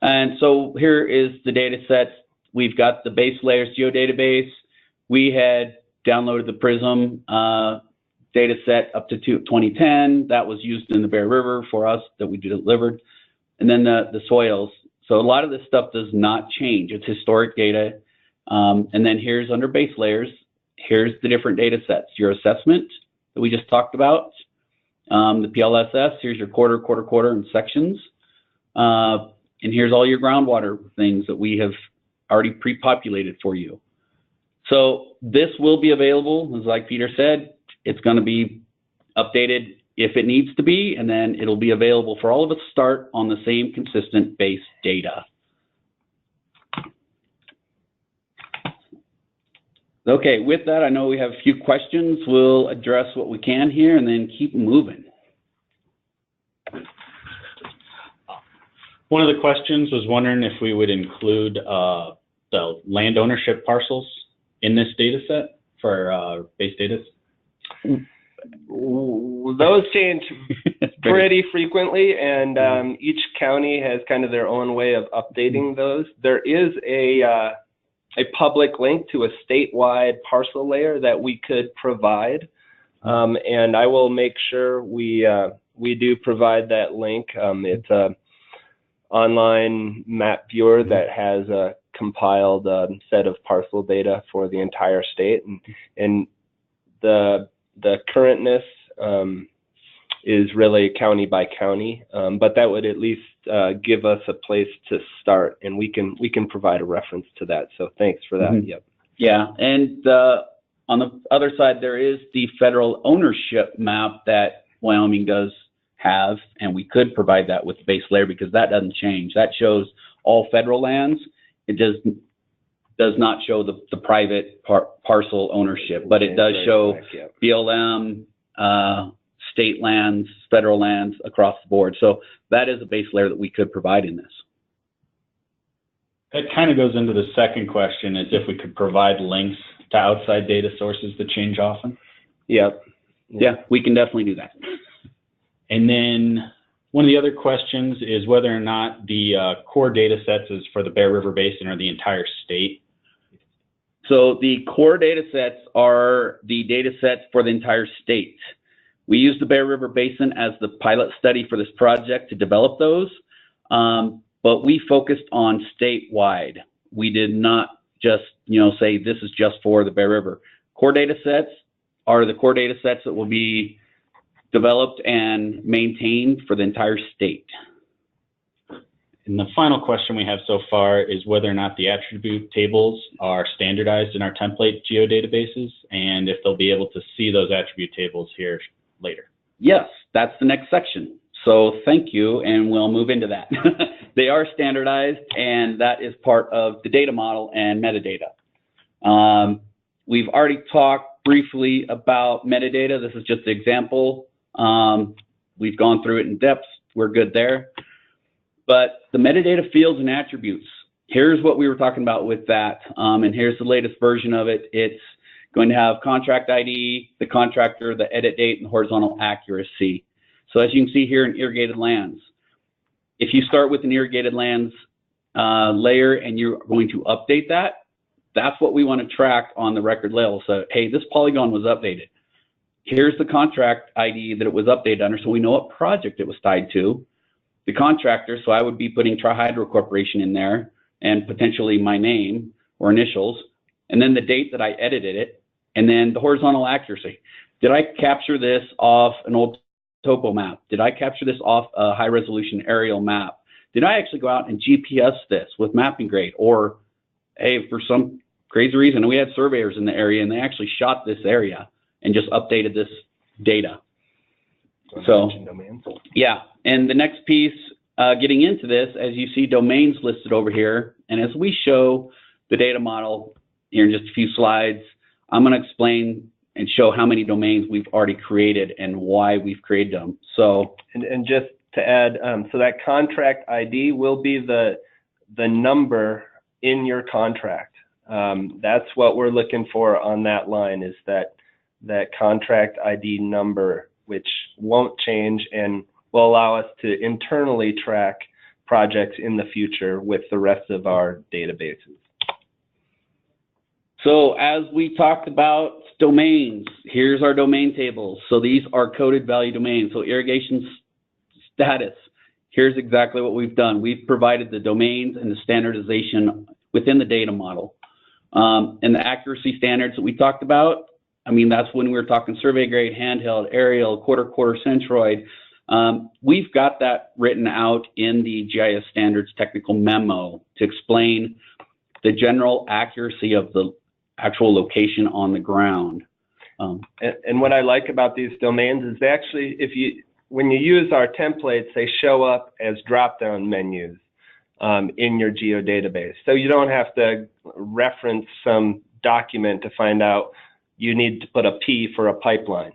And so here is the data sets. We've got the base layers geodatabase. We had downloaded the PRISM data set up to 2010. That was used in the Bear River for us that we delivered. And then the soils. So a lot of this stuff does not change. It's historic data. And then here's under base layers, here's the different data sets. Your assessment that we just talked about, the PLSS, here's your quarter, and sections. And here's all your groundwater things that we have already pre-populated for you. So this will be available, as like Peter said, it's going to be updated if it needs to be, and then it'll be available for all of us to start on the same consistent base data. Okay, with that, I know we have a few questions. We'll address what we can here and then keep moving. One of the questions was wondering if we would include the land ownership parcels in this data set for base data. those change pretty frequently, and each county has kind of their own way of updating those. There is a public link to a statewide parcel layer that we could provide, and I will make sure we do provide that link. It's a online map viewer that has a compiled set of parcel data for the entire state, and the currentness is really county by county, but that would at least give us a place to start, and we can provide a reference to that. So thanks for that. Mm-hmm. Yep. Yeah, and on the other side, there is the federal ownership map that Wyoming does have, and we could provide that with the base layer because that doesn't change. That shows all federal lands. It does not show the private parcel ownership, but it does show BLM, state lands, federal lands across the board. So that is a base layer that we could provide in this. That kind of goes into the second question, is if we could provide links to outside data sources that change often. Yep. Yeah, we can definitely do that. And then one of the other questions is whether or not the core data sets is for the Bear River Basin or the entire state. So the core data sets are the data sets for the entire state. We used the Bear River Basin as the pilot study for this project to develop those, but we focused on statewide. We did not just, say this is just for the Bear River. Core data sets are the core data sets that will be developed and maintained for the entire state. And the final question we have so far is whether or not the attribute tables are standardized in our template geodatabases, and if they'll be able to see those attribute tables here later. Yes, that's the next section. So thank you, and we'll move into that. They are standardized, and that is part of the data model and metadata. We've already talked briefly about metadata. This is just an example. We've gone through it in depth. We're good there. But the metadata fields and attributes, here's what we were talking about with that. And here's the latest version of it. It's going to have contract ID, the contractor, the edit date, and horizontal accuracy. So as you can see here in irrigated lands, if you start with an irrigated lands layer and you're going to update that, that's what we want to track on the record level. So, hey, this polygon was updated. Here's the contract ID that it was updated under, so we know what project it was tied to. The contractor, so I would be putting Tri-Hydro Corporation in there and potentially my name or initials, and then the date that I edited it, and then the horizontal accuracy. Did I capture this off an old topo map? Did I capture this off a high resolution aerial map? Did I actually go out and GPS this with mapping grade? Or, hey, for some crazy reason, we had surveyors in the area and they actually shot this area and just updated this data. So, yeah, and the next piece, getting into this, as you see domains listed over here, and as we show the data model here in just a few slides, I'm going to explain and show how many domains we've already created and why we've created them. So, and just to add, so that contract ID will be the number in your contract. That's what we're looking for on that line, is that contract ID number, which won't change and will allow us to internally track projects in the future with the rest of our databases. So as we talked about domains, here's our domain tables. So these are coded value domains. So irrigation status, here's exactly what we've done. We've provided the domains and the standardization within the data model. And the accuracy standards that we talked about, I mean, that's when we were talking survey grade, handheld, aerial, quarter centroid. We've got that written out in the GIS standards technical memo to explain the general accuracy of the actual location on the ground. And what I like about these domains is they actually, when you use our templates, they show up as drop-down menus in your geodatabase. So you don't have to reference some document to find out you need to put a P for a pipeline.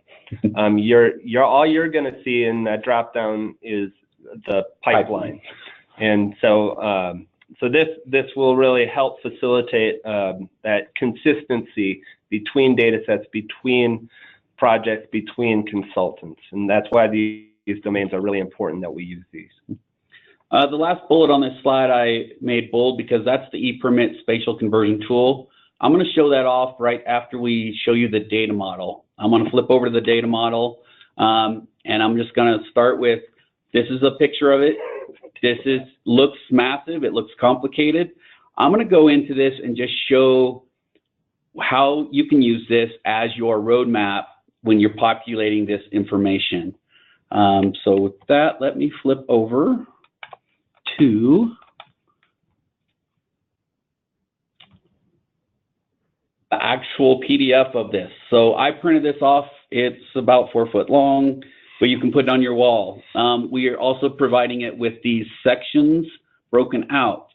All you're going to see in that drop-down is the pipeline. And so so this will really help facilitate that consistency between data sets, between projects between consultants, and that's why these domains are really important that we use these. The last bullet on this slide I made bold because that's the ePermit spatial conversion tool. I'm going to show that off right after we show you the data model. I'm going to flip over to the data model, and I'm just going to start with, this is a picture of it. Looks massive, it looks complicated. I'm going to go into this and just show how you can use this as your roadmap when you're populating this information. So with that, let me flip over to the actual PDF of this. So I printed this off. It's about 4 foot long, but you can put it on your wall. We are also providing it with these sections broken out.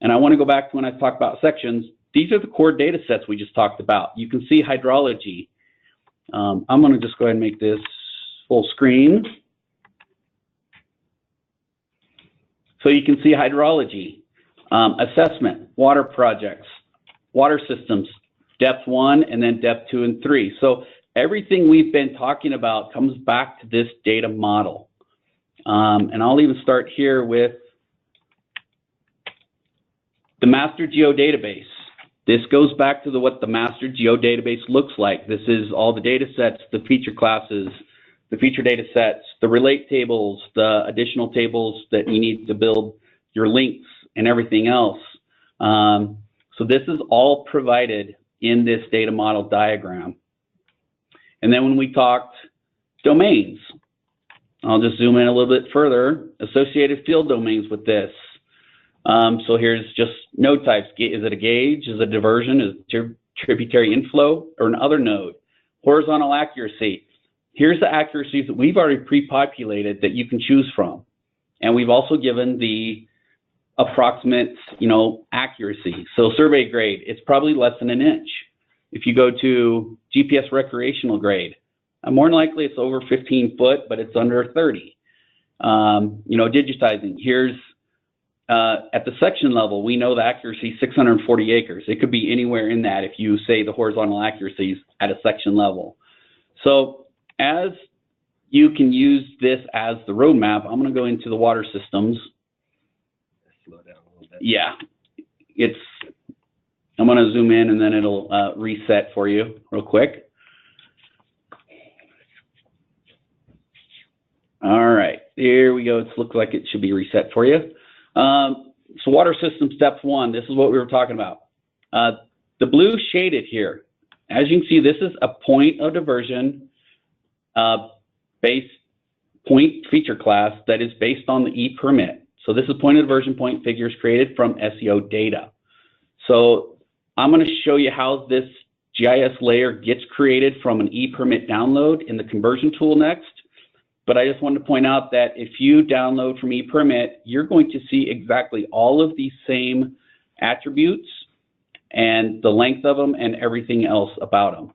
And I want to go back to when I talked about sections. These are the core data sets we just talked about. You can see hydrology. I'm going to just go ahead and make this full screen. So you can see hydrology, assessment, water projects, water systems, depth 1 and then depth 2 and 3. So everything we've been talking about comes back to this data model. And I'll even start here with the master geodatabase. This goes back to what the master geodatabase looks like. This is all the data sets, the feature classes, the feature data sets, the relate tables, the additional tables that you need to build your links and everything else. So this is all provided in this data model diagram. And then when we talked domains, I'll just zoom in a little bit further, associated field domains with this. So here's just node types. Is it a gauge? Is it a diversion? Is it tributary inflow or an other node? Horizontal accuracy. Here's the accuracies that we've already pre-populated that you can choose from. And we've also given the approximate, accuracy. So survey grade, it's probably less than an inch. If you go to GPS recreational grade, more than likely it's over 15 foot, but it's under 30. Digitizing, here's at the section level, we know the accuracy is 640 acres. It could be anywhere in that if you say the horizontal accuracies at a section level. So as you can use this as the roadmap, I'm going to go into the water systems. Slow down a little bit. Yeah, I'm going to zoom in and then it'll reset for you real quick. All right, here we go. It looks like it should be reset for you. So water system step 1, this is what we were talking about. The blue shaded here, as you can see, this is a point of diversion base point feature class that is based on the ePermit. So this is point of diversion point figures created from SEO data. So I'm going to show you how this GIS layer gets created from an ePermit download in the conversion tool next. But I just wanted to point out that if you download from ePermit, you're going to see exactly all of these same attributes and the length of them and everything else about them.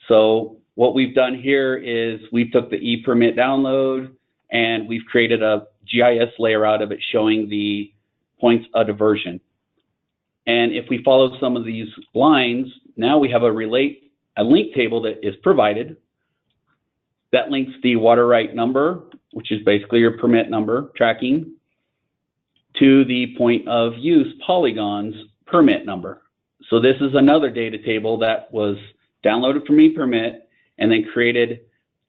So what we've done here is we took the ePermit download and we've created a GIS layer out of it showing the points of diversion. And if we follow some of these lines, now we have a link table that is provided that links the water right number, which is basically your permit number tracking, to the point of use polygons permit number. So this is another data table that was downloaded from ePermit and then created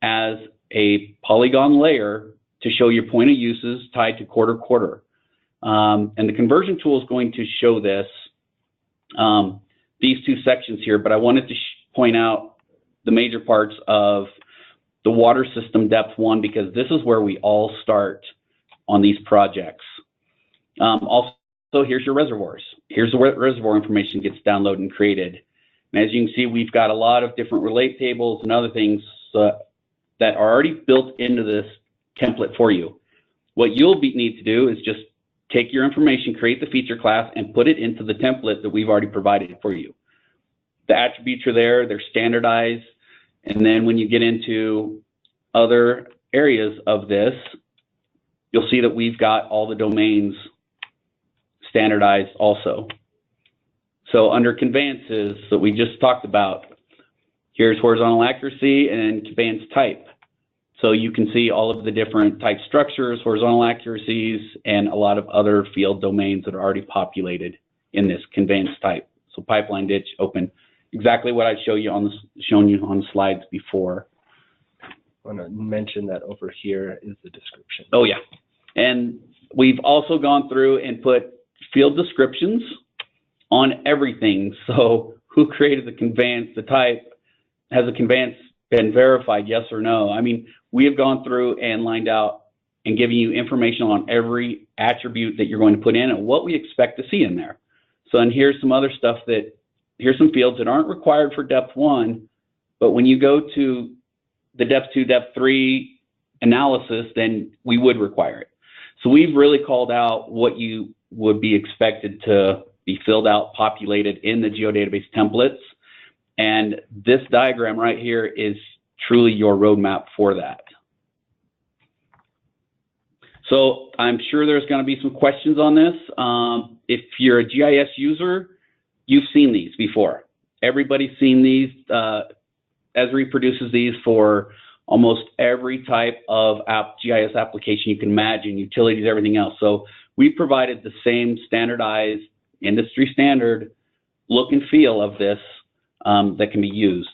as a polygon layer to show your point of uses tied to quarter. And the conversion tool is going to show this, these two sections here, but I wanted to point out the major parts of the water system depth 1, because this is where we all start on these projects. Also, here's your reservoirs. Here's where reservoir information gets downloaded and created. And as you can see, we've got a lot of different relate tables and other things that are already built into this template for you. What you'll need to do is just take your information, create the feature class, and put it into the template that we've already provided for you. The attributes are there, they're standardized, and then when you get into other areas of this, you'll see that we've got all the domains standardized also. So under conveyances that we just talked about, Here's horizontal accuracy and conveyance type. So you can see all of the different type structures, horizontal accuracies, and a lot of other field domains that are already populated in this conveyance type. So pipeline, ditch, open, exactly what I've shown you on the slides before. I want to mention that over here is the description. Oh yeah, and we've also gone through and put field descriptions on everything. So who created the conveyance, the type, has the conveyance been verified, yes or no? I mean, we have gone through and lined out and given you information on every attribute that you're going to put in and what we expect to see in there. So, and here's some other stuff here's some fields that aren't required for depth 1, but when you go to the depth 2, depth 3 analysis, then we would require it. So we've really called out what you would be expected to be filled out, populated in the geodatabase templates. And this diagram right here is truly your roadmap for that. So I'm sure there's going to be some questions on this. If you're a GIS user, you've seen these before. Everybody's seen these. Esri produces these for almost every type of GIS application you can imagine, utilities, everything else. So we provided the same standardized, industry standard look and feel of this that can be used.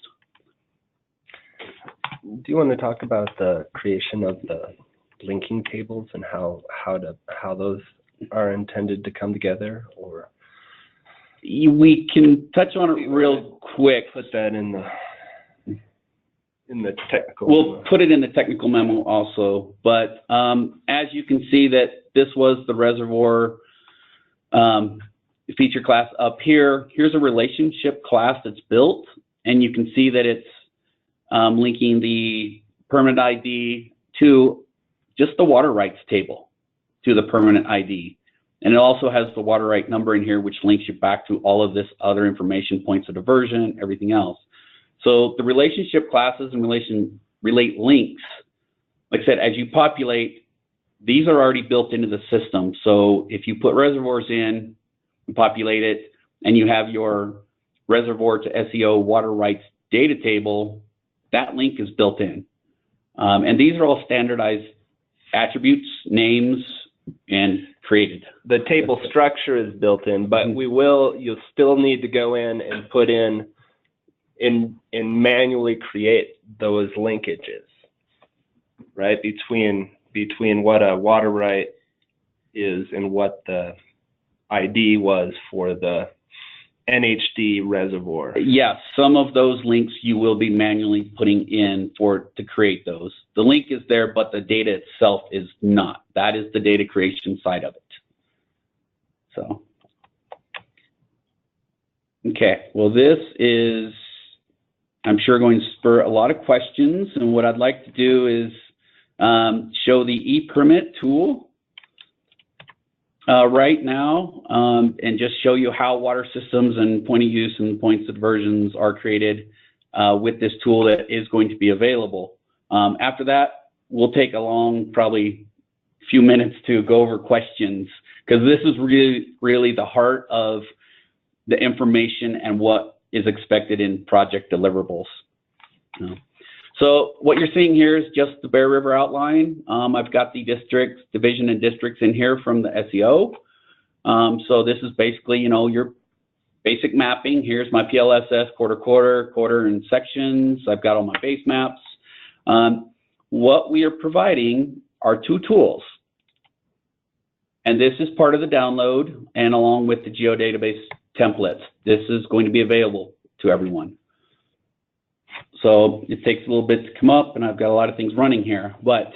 Do you want to talk about the creation of the linking tables and how those are intended to come together? Or we can touch on it real quick. Put that in the technical. We'll put it in the technical memo also. But as you can see, that this was the reservoir feature class up here. Here's a relationship class that's built, and you can see that it's linking the permanent ID to just the water rights table to the permanent ID. And it also has the water right number in here, which links you back to all of this other information, points of diversion, everything else. So the relationship classes and relate links, like I said, as you populate, these are already built into the system. So if you put reservoirs in, you populate it, and you have your reservoir to SEO water rights data table, that link is built in. And these are all standardized attributes, names, and created. The table structure is built in, but you'll still need to go in and put in and manually create those linkages, right? Between what a water right is and what the ID was for the NHD reservoir. Yes, some of those links you will be manually putting in to create those. The link is there, but the data itself is not. That is the data creation side of it. So, okay, well, this is, I'm sure, going to spur a lot of questions, and what I'd like to do is show the ePermit tool right now, and just show you how water systems and point of use and points of diversions are created with this tool that is going to be available. After that, we'll take a long, probably few minutes to go over questions, because this is really the heart of the information and what is expected in project deliverables. So what you're seeing here is just the Bear River outline. I've got the districts, division and districts in here from the SEO. So this is basically, your basic mapping. Here's my PLSS, quarter, and sections. I've got all my base maps. What we are providing are two tools. And this is part of the download, and along with the geodatabase templates. This is going to be available to everyone. So it takes a little bit to come up, and I've got a lot of things running here. But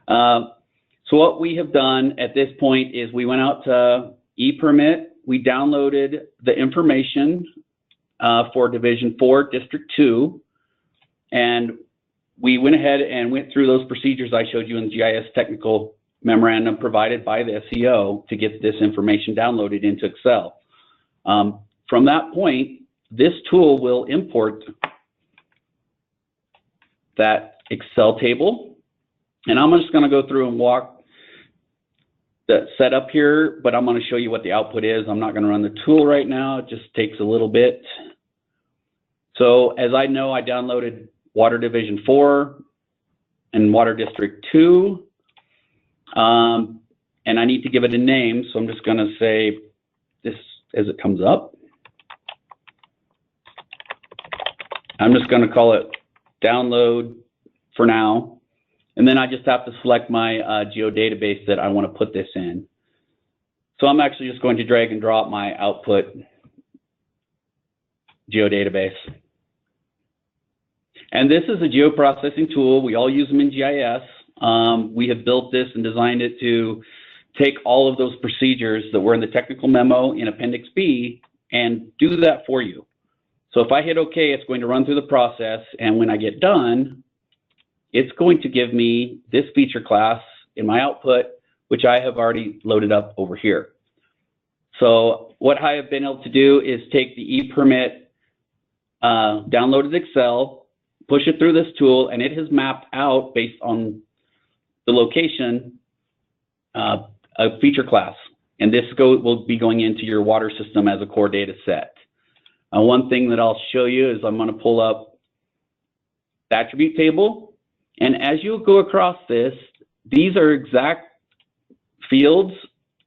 so what we have done at this point is we went out to ePermit. We downloaded the information for Division 4, District 2, and we went ahead and went through those procedures I showed you in the GIS technical memorandum provided by the SEO to get this information downloaded into Excel. From that point, this tool will import that Excel table, and I'm just going to go through and walk the setup here, but I'm going to show you what the output is. I'm not going to run the tool right now. It just takes a little bit. So as I know, I downloaded Water Division 4 and Water District 2, and I need to give it a name, so I'm just going to say this as it comes up. I'm just going to call it download for now, and then I just have to select my geodatabase that I want to put this in. So I'm actually just going to drag and drop my output geodatabase. And this is a geoprocessing tool. We all use them in GIS. We have built this and designed it to take all of those procedures that were in the technical memo in Appendix B and do that for you. So if I hit OK, it's going to run through the process, and when I get done, it's going to give me this feature class in my output, which I have already loaded up over here. So what I have been able to do is take the ePermit downloaded Excel, push it through this tool, and it has mapped out, based on the location, a feature class. And this will be going into your water system as a core data set. One thing that I'll show you is I'm going to pull up the attribute table. And as you go across this, these are exact fields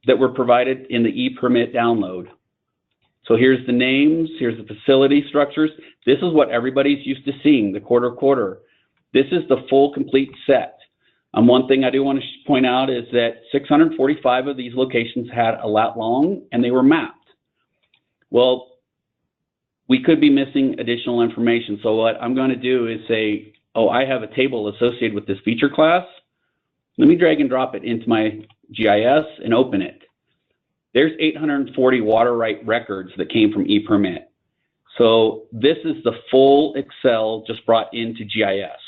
that were provided in the ePermit download. So here's the names, here's the facility structures. This is what everybody's used to seeing, the quarter. This is the full complete set. One thing I do want to point out is that 645 of these locations had a lat long and they were mapped. Well, we could be missing additional information. So what I'm going to do is say, oh, I have a table associated with this feature class. Let me drag and drop it into my GIS and open it. There's 840 water right records that came from ePermit. So this is the full Excel just brought into GIS.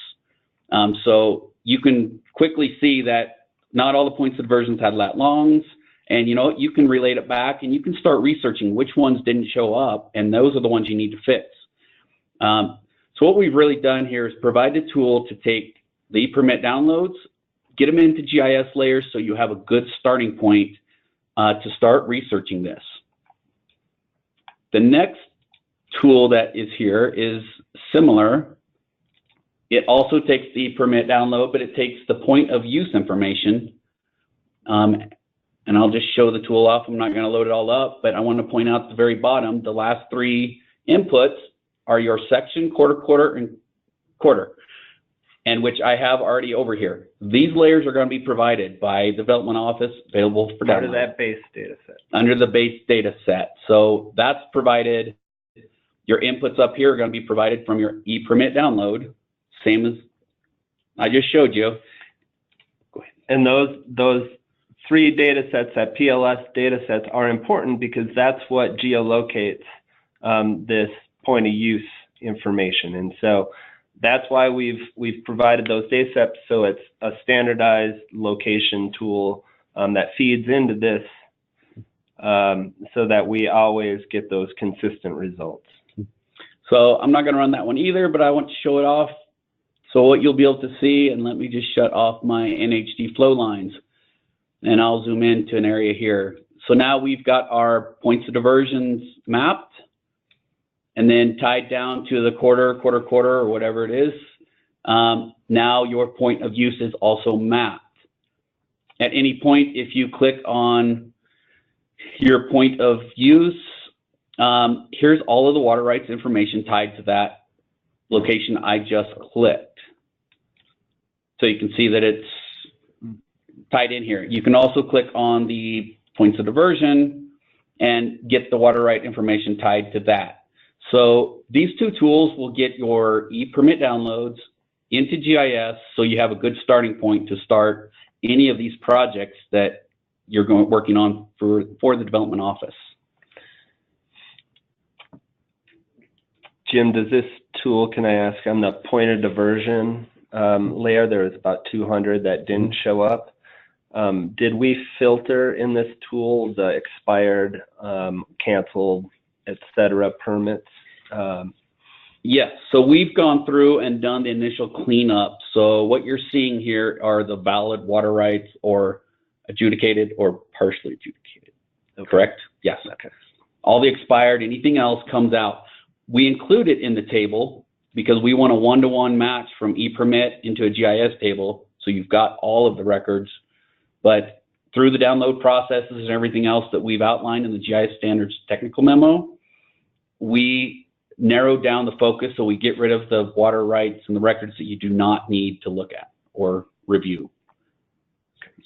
So you can quickly see that not all the points of diversions had lat longs, and you know, you can relate it back and you can start researching which ones didn't show up, and those are the ones you need to fix. So what we've really done here is provide a tool to take the ePermit downloads, get them into GIS layers so you have a good starting point to start researching this. The next tool that is here is similar. It also takes the ePermit download, but it takes the point of use information. And I'll just show the tool off. I'm not going to load it all up, but I want to point out at the very bottom, the last three inputs are your section, quarter, and quarter, and which I have already over here. These layers are going to be provided by Development Office, available for download. Under that base data set. Under the base data set. So that's provided. Your inputs up here are going to be provided from your ePermit download, same as I just showed you. Go ahead. And those three data sets, that PLS data sets, are important because that's what geolocates this point of use information. And so that's why we've provided those data sets, so it's a standardized location tool that feeds into this so that we always get those consistent results. So I'm not going to run that one either, but I want to show it off. So what you'll be able to see, and let me just shut off my NHD flow lines, and I'll zoom into an area here. So now we've got our points of diversions mapped, and then tied down to the quarter, or whatever it is. Now your point of use is also mapped. At any point, if you click on your point of use, here's all of the water rights information tied to that location I just clicked. So you can see that it's tied in here. You can also click on the points of diversion and get the water right information tied to that. So these two tools will get your ePermit downloads into GIS, so you have a good starting point to start any of these projects that you're working on for the Development Office. Jim, does this tool, can I ask, on the point of diversion layer, there was about 200 that didn't show up. Did we filter in this tool the expired, canceled, etc. permits? Yes, so we've gone through and done the initial cleanup. So what you're seeing here are the valid water rights, or adjudicated or partially adjudicated. Okay. Correct? Yes. Okay. All the expired, anything else comes out. We include it in the table because we want a one-to-one match from ePermit into a GIS table, so you've got all of the records. But through the download processes and everything else that we've outlined in the GIS Standards Technical Memo, we narrowed down the focus so we get rid of the water rights and the records that you do not need to look at or review.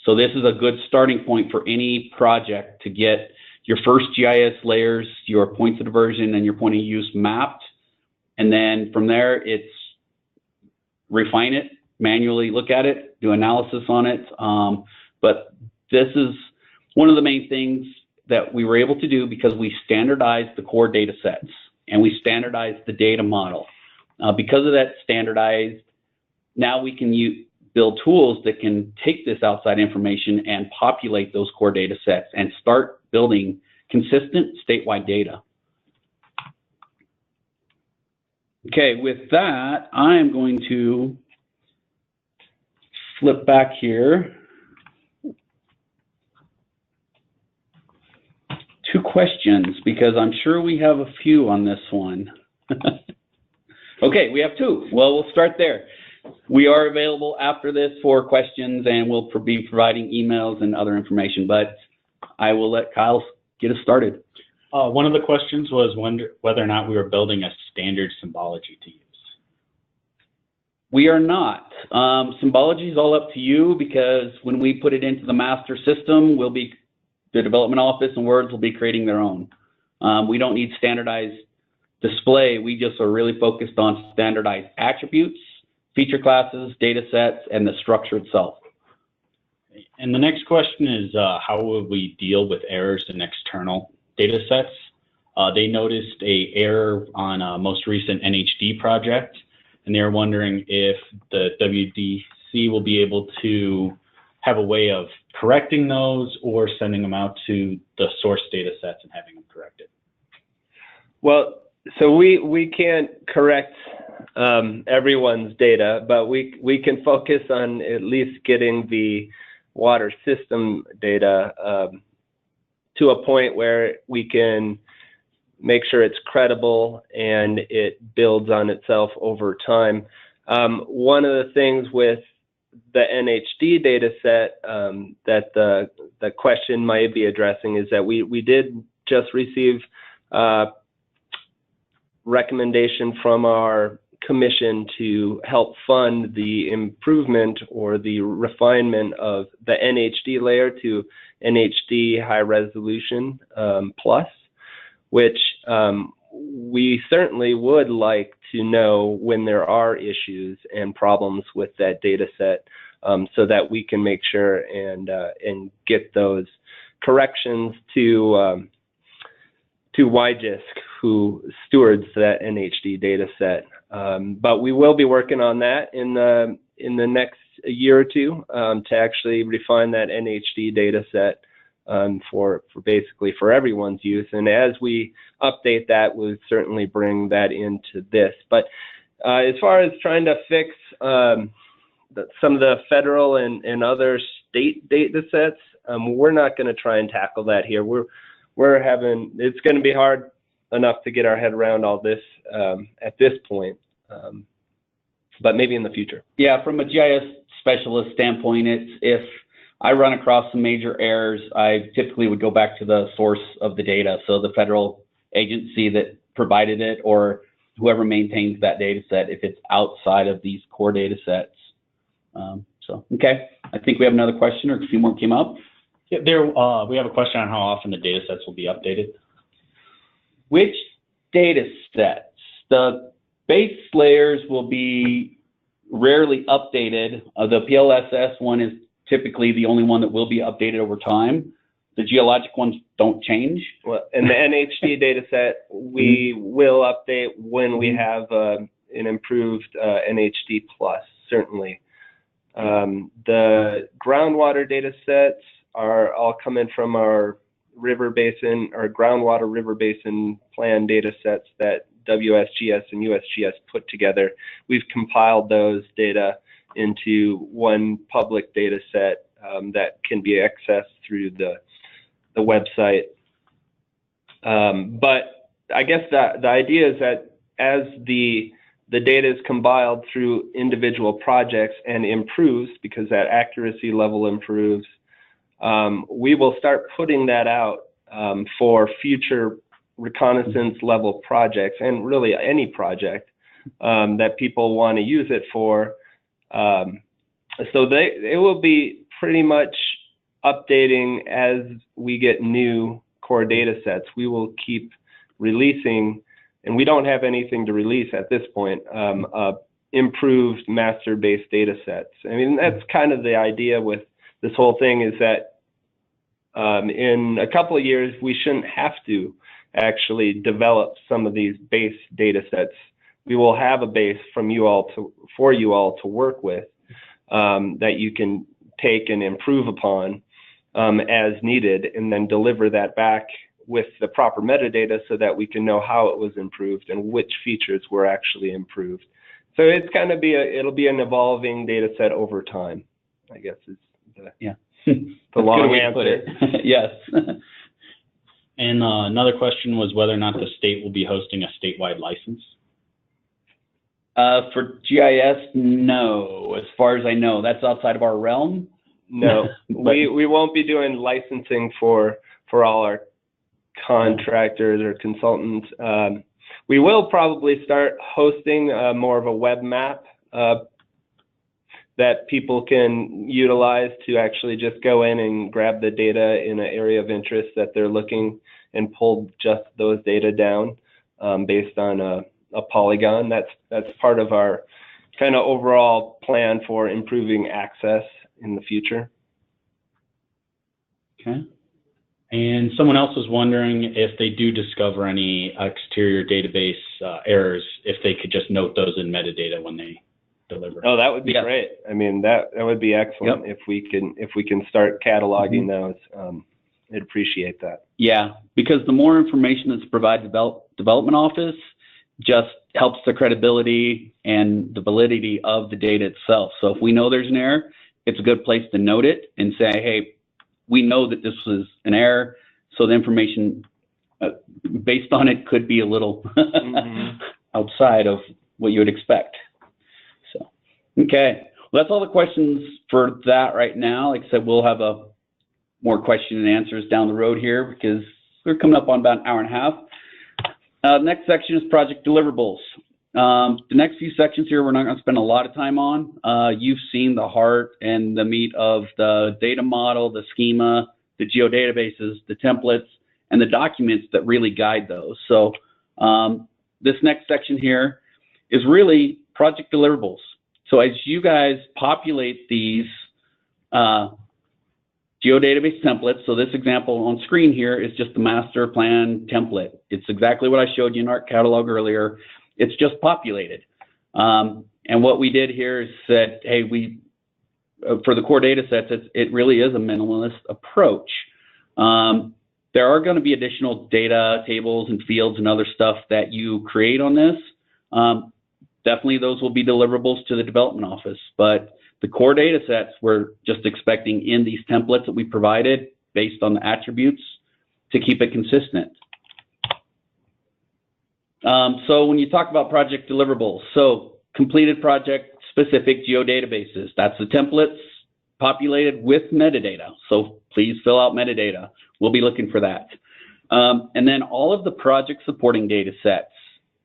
So this is a good starting point for any project to get your first GIS layers, your points of diversion, and your point of use mapped. And then from there, it's refine it, manually look at it, do analysis on it. But this is one of the main things that we were able to do because we standardized the core data sets and we standardized the data model. Because of that standardized, now we can build tools that can take this outside information and populate those core data sets and start building consistent statewide data. Okay, with that, I'm going to flip back here. 2 questions, because I'm sure we have a few on this one. Okay, we have 2. Well, we'll start there. We are available after this for questions, and we'll be providing emails and other information, but I will let Kyle get us started. One of the questions was whether or not we were building a standard symbology to use. We are not. Symbology is all up to you, because when we put it into the master system, the development office and Words will be creating their own. We don't need standardized display. We just are really focused on standardized attributes, feature classes, data sets, and the structure itself. And the next question is, how would we deal with errors in external data sets? They noticed an error on a most recent NHD project, and they're wondering if the WDC will be able to have a way of correcting those or sending them out to the source data sets and having them corrected. Well, so we can't correct everyone's data, but we can focus on at least getting the water system data to a point where we can make sure it's credible and it builds on itself over time. One of the things with the NHD data set that the question might be addressing is that we did just receive recommendation from our commission to help fund the improvement or the refinement of the NHD layer to NHD high resolution plus, which we certainly would like to know when there are issues and problems with that data set, so that we can make sure and get those corrections to YGISC, who stewards that NHD data set. But we will be working on that in the next year or two to actually refine that NHD data set for basically for everyone's use. And as we update that, we'll certainly bring that into this. But as far as trying to fix some of the federal and other state data sets, we're not going to try and tackle that here. It's going to be hard enough to get our head around all this at this point, but maybe in the future. Yeah, from a GIS specialist standpoint, if I run across some major errors, I typically would go back to the source of the data, so the federal agency that provided it or whoever maintains that data set if it's outside of these core data sets. Okay, I think we have another question, or a few more came up. Yeah, we have a question on how often the data sets will be updated. Which data sets? The base layers will be rarely updated. The PLSS one is typically the only one that will be updated over time. The geologic ones don't change. Well, and the NHD data set, we will update when we have an improved NHD plus, certainly. The groundwater data sets are all coming from our river basin, or groundwater river basin plan data sets that WSGS and USGS put together. We've compiled those data into one public data set that can be accessed through the website. But I guess the idea is that as the data is compiled through individual projects and improves, because that accuracy level improves, we will start putting that out for future reconnaissance level projects, and really any project that people want to use it for. So it will be pretty much updating as we get new core data sets. We will keep releasing, and we don't have anything to release at this point, improved master-based data sets. I mean, that's kind of the idea with this whole thing, is that in a couple of years, we shouldn't have to actually develop some of these base data sets. We will have a base for you all to work with that you can take and improve upon as needed, and then deliver that back with the proper metadata so that we can know how it was improved and which features were actually improved. So it's kind of it'll be an evolving data set over time, I guess is the long answer. Yes. And another question was whether or not the state will be hosting a statewide license. For GIS, no. As far as I know, that's outside of our realm. No, we won't be doing licensing for all our contractors or consultants. We will probably start hosting more of a web map that people can utilize to actually just go in and grab the data in an area of interest that they're looking, and pull just those data down based on a polygon. That's part of our kind of overall plan for improving access in the future. Okay. And someone else was wondering if they do discover any exterior database errors, if they could just note those in metadata when they deliver. Oh, that would be great. I mean, that would be excellent. Yep. if we can start cataloging those. I'd appreciate that. Yeah, because the more information that's provided development office just helps the credibility and the validity of the data itself. So if we know there's an error, it's a good place to note it and say, hey, we know that this was an error, so the information based on it could be a little outside of what you would expect. So, okay, well, that's all the questions for that right now. Like I said, we'll have more question and answers down the road here, because we're coming up on about an hour and a half. Next section is project deliverables. The next few sections here, we're not going to spend a lot of time on. You've seen the heart and the meat of the data model, the schema, the geodatabases, the templates, and the documents that really guide those. So this next section here is really project deliverables. So as you guys populate these geodatabase templates, so this example on screen here is just the master plan template. It's exactly what I showed you in our catalog earlier. It's just populated. And what we did here is said, hey, for the core data sets, it really is a minimalist approach. There are going to be additional data tables and fields and other stuff that you create on this. Definitely those will be deliverables to the development office, but the core data sets we're just expecting in these templates that we provided based on the attributes to keep it consistent. So when you talk about project deliverables, so completed project specific geodatabases, that's the templates populated with metadata. So please fill out metadata. We'll be looking for that. And then all of the project supporting data sets.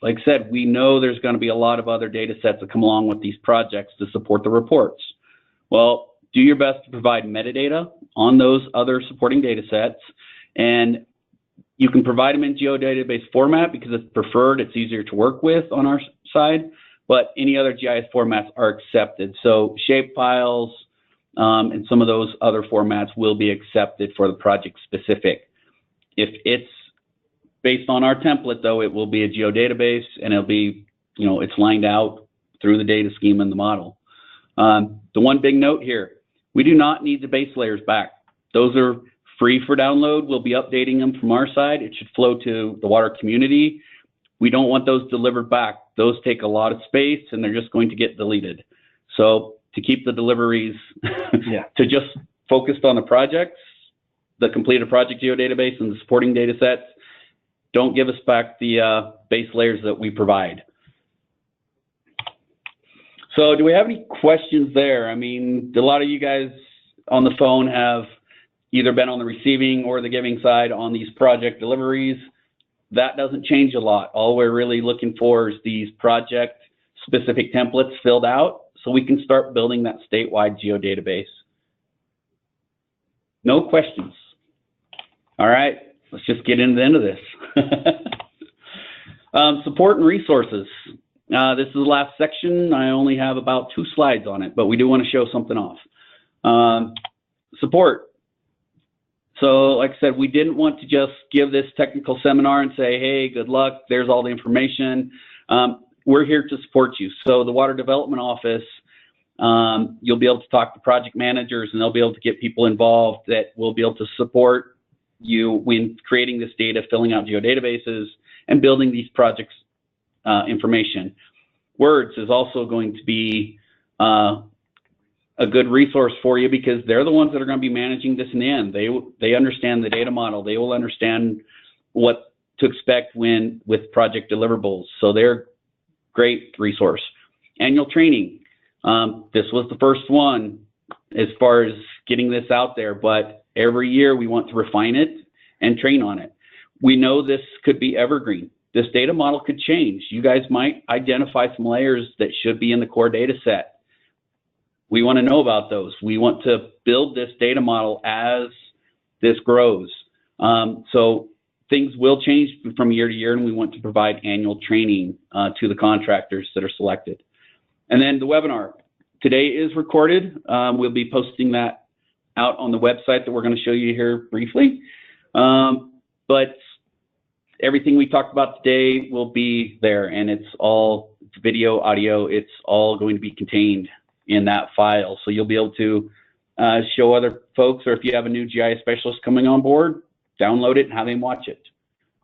Like I said, we know there's going to be a lot of other data sets that come along with these projects to support the reports. Well, do your best to provide metadata on those other supporting data sets, and you can provide them in geodatabase format because it's preferred, it's easier to work with on our side, but any other GIS formats are accepted. So shape files and some of those other formats will be accepted for the project specific. If it's based on our template, though, it will be a geodatabase, and it'll be, it's lined out through the data schema and the model. The one big note here, we do not need the base layers back. Those are free for download. We'll be updating them from our side. It should flow to the water community. We don't want those delivered back. Those take a lot of space, and they're just going to get deleted. So to keep the deliveries to just focused on the projects, the completed project geodatabase and the supporting data sets, don't give us back the base layers that we provide. So do we have any questions there? I mean, a lot of you guys on the phone have either been on the receiving or the giving side on these project deliveries. That doesn't change a lot. All we're really looking for is these project-specific templates filled out so we can start building that statewide geodatabase. No questions. All right, let's just get into the end of this. Support and resources. This is the last section. I only have about 2 slides on it, but we do want to show something off. Support. So like I said, we didn't want to just give this technical seminar and say, hey, good luck, there's all the information. We're here to support you. So the Water Development Office, you'll be able to talk to project managers and they'll be able to get people involved that will be able to support you when creating this data, filling out geodatabases, and building these projects information. Words is also going to be a good resource for you because they're the ones that are going to be managing this in the end. They understand the data model. They will understand what to expect with project deliverables. So they're great resource. Annual training. This was the first one as far as getting this out there, but every year we want to refine it and train on it. We know this could be evergreen. This data model could change. You guys might identify some layers that should be in the core data set. We want to know about those. We want to build this data model as this grows. So things will change from year to year, and we want to provide annual training to the contractors that are selected. And then the webinar. Today is recorded. We'll be posting that out on the website that we're going to show you here briefly. But everything we talked about today will be there, and it's all video, audio. It's all going to be contained in that file. So you'll be able to show other folks, or if you have a new GIS specialist coming on board, download it and have them watch it.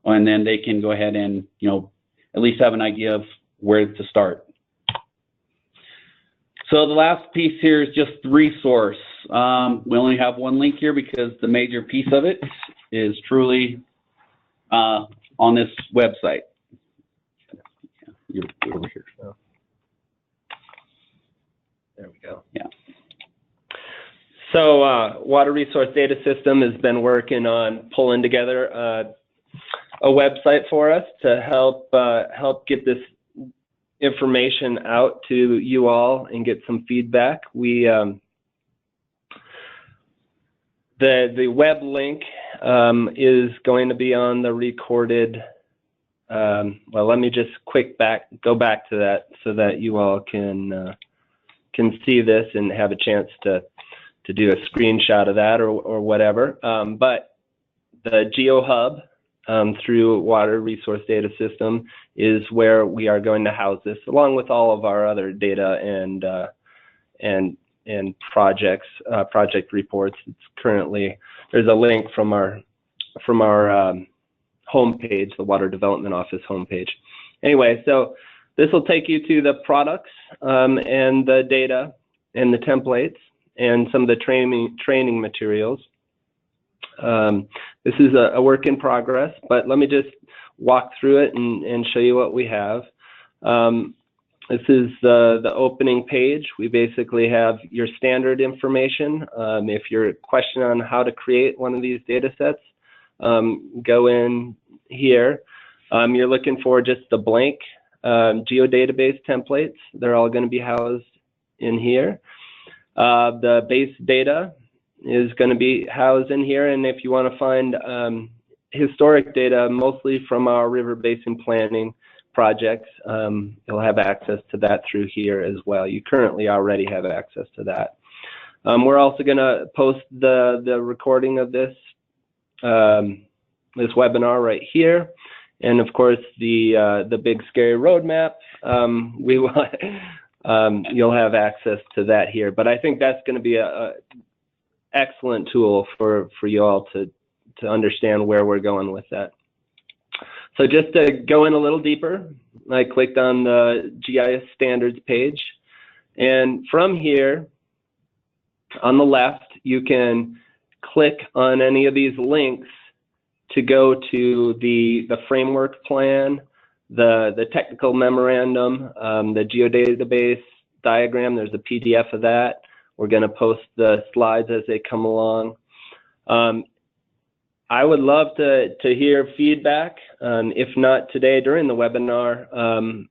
And then they can go ahead and, at least have an idea of where to start. So the last piece here is just the resource. We only have one link here because the major piece of it is truly on this website. You're over here. So. There we go. Yeah. So Water Resource Data System has been working on pulling together a website for us to help get this information out to you all and get some feedback. We the web link is going to be on the recorded. Well, let me just go back to that so that you all can see this and have a chance to do a screenshot of that or whatever. But the GeoHub through Water Resource Data System is where we are going to house this, along with all of our other data and project reports. It's currently, there's a link from our homepage, the Water Development Office homepage. Anyway, so this will take you to the products and the data and the templates and some of the training materials. This is a work in progress, but let me just walk through it and show you what we have. This is the opening page. We basically have your standard information. If you're questioning on how to create one of these data sets, go in here. You're looking for just the blank geodatabase templates. They're all going to be housed in here. The base data is going to be housed in here, and if you want to find historic data, mostly from our river basin planning projects, you'll have access to that through here as well. You currently already have access to that. We're also going to post the recording of this this webinar right here, and of course the big scary roadmap. We will you'll have access to that here, but I think that's going to be a excellent tool for you all to understand where we're going with that. So just to go in a little deeper, I clicked on the GIS standards page, and from here on the left you can click on any of these links to go to the framework plan, the technical memorandum, the geodatabase diagram. There's a PDF of that. We're going to post the slides as they come along. I would love to hear feedback, if not today during the webinar,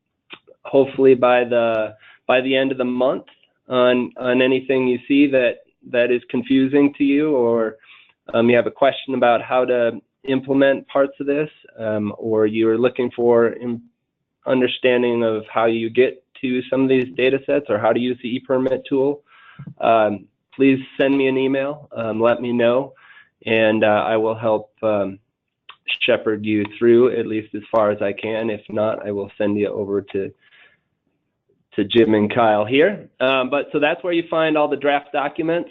hopefully by the end of the month on anything you see that is confusing to you, or you have a question about how to implement parts of this, or you're looking for understanding of how you get to some of these data sets or how to use the ePermit tool. Please send me an email, let me know, and I will help shepherd you through at least as far as I can. If not, I will send you over to Jim and Kyle here. So that's where you find all the draft documents,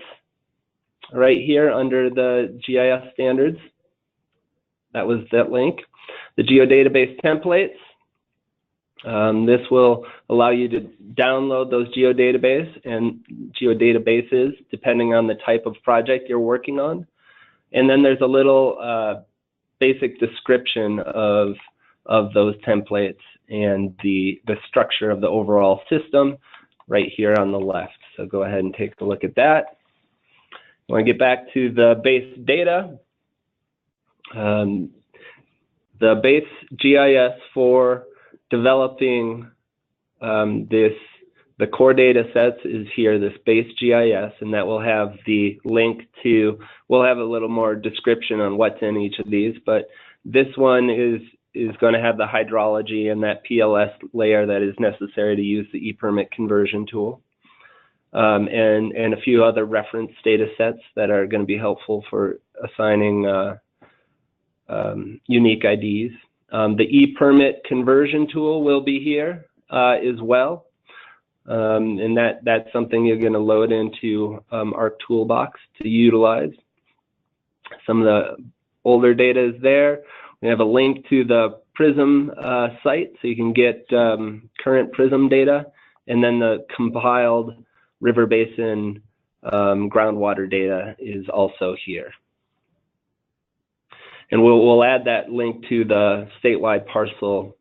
right here under the GIS standards. That was that link. The geodatabase templates. This will allow you to download those geodatabases depending on the type of project you're working on. And then there's a little basic description of those templates and the structure of the overall system right here on the left. So go ahead and take a look at that. I want to get back to the base data. The base GIS for developing the core data sets is here, this base GIS, and that will have the link to, we'll have a little more description on what's in each of these, but this one is going to have the hydrology and that PLS layer that is necessary to use the ePermit conversion tool, and a few other reference data sets that are going to be helpful for assigning unique IDs. The ePermit conversion tool will be here as well, and that's something you're going to load into ARC Toolbox to utilize. Some of the older data is there. We have a link to the PRISM site, so you can get current PRISM data, and then the compiled river basin groundwater data is also here. And we'll add that link to the statewide parcel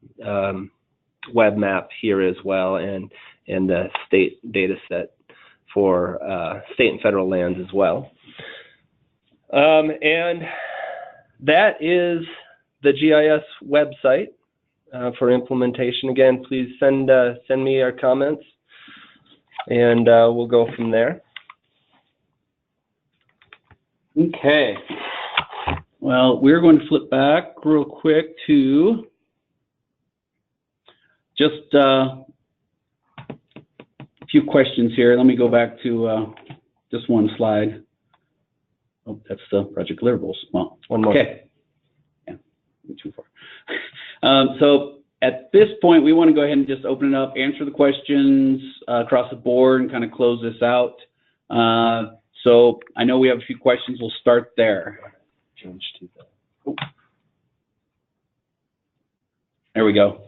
web map here as well, and the state data set for state and federal lands as well. And that is the GIS website for implementation. Again, please send me your comments, and we'll go from there. Okay. Well, we're going to flip back real quick to just a few questions here. Let me go back to just one slide. Oh, that's the project deliverables. Well, one more. Okay. Yeah, too far. So at this point, we want to go ahead and just open it up, answer the questions across the board, and kind of close this out. So I know we have a few questions. We'll start there. There we go.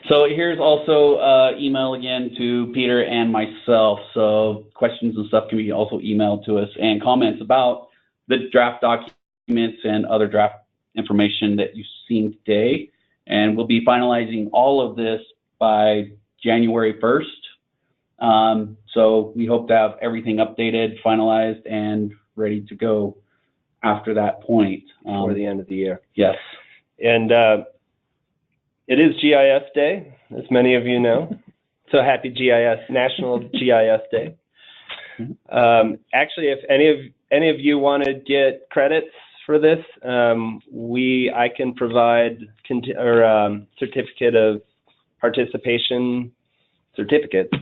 So here's also email again to Peter and myself. So questions and stuff can be also emailed to us, and comments about the draft documents and other draft information that you've seen today. And we'll be finalizing all of this by January 1st. So we hope to have everything updated, finalized, and ready to go after that point. Before the end of the year. Yes. And it is GIS Day, as many of you know. So happy GIS, National GIS Day. Actually, if any of you want to get credits for this, I can provide certificate of participation certificates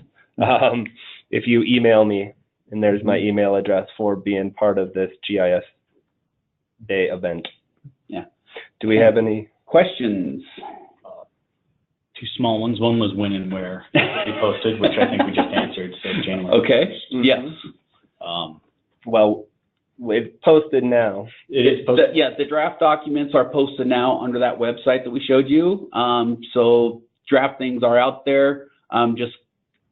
if you email me, and there's my email address for being part of this GIS Day event. Yeah. Do we have any questions? Two small ones. One was when and where they posted, which I think we just answered. So January. Okay. Mm-hmm. Yes. Well, it's posted now. It is posted. Yeah, the draft documents are posted now under that website that we showed you. So draft things are out there.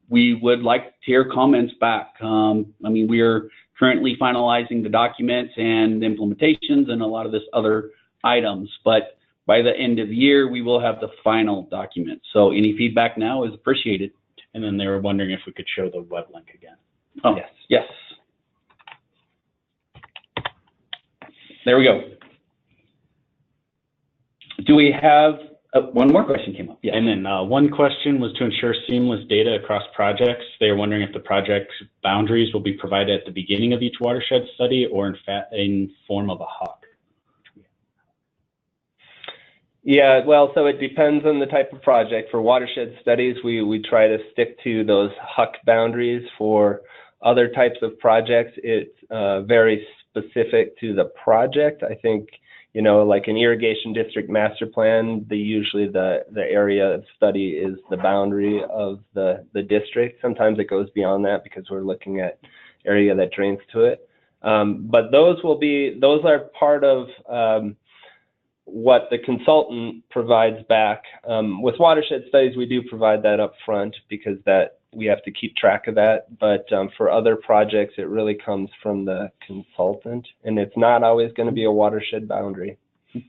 We would like to hear comments back. I mean, we're currently finalizing the documents and implementations and a lot of this other items, but by the end of the year, we will have the final document. So any feedback now is appreciated. And then they were wondering if we could show the web link again. Oh, yes. Yes. There we go. Do we have, one more question came up. Yeah. And then one question was to ensure seamless data across projects. They were wondering if the project boundaries will be provided at the beginning of each watershed study or in form of a HUC. Yeah, well, so it depends on the type of project. For watershed studies, we try to stick to those HUC boundaries. For other types of projects, it's very specific to the project. I think, you know, like an irrigation district master plan, usually the area of study is the boundary of the district. Sometimes it goes beyond that because we're looking at area that drains to it. But those are part of what the consultant provides back. With watershed studies, we do provide that up front because we have to keep track of that. But for other projects, it really comes from the consultant, and it's not always going to be a watershed boundary. It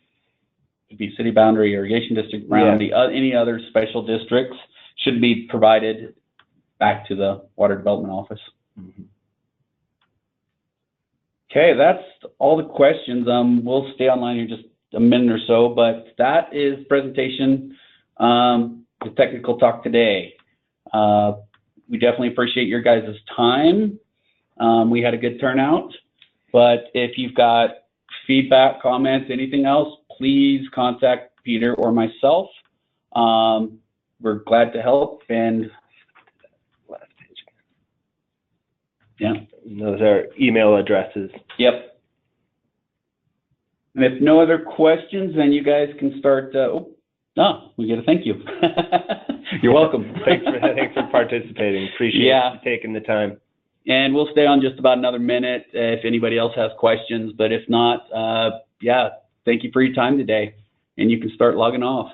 could be city boundary, irrigation district boundary, any other special districts should be provided back to the Water Development Office. Mm-hmm. Okay, that's all the questions. We'll stay online here just a minute or so, but that is presentation, the technical talk today. We definitely appreciate your guys' time. We had a good turnout, but if you've got feedback, comments, anything else, please contact Peter or myself. We're glad to help. And last page. Yeah, those are email addresses. Yep. And if no other questions, then you guys can start. We get a thank you. You're welcome. Thanks for participating. Appreciate you taking the time. And we'll stay on just about another minute if anybody else has questions. But if not, thank you for your time today. And you can start logging off.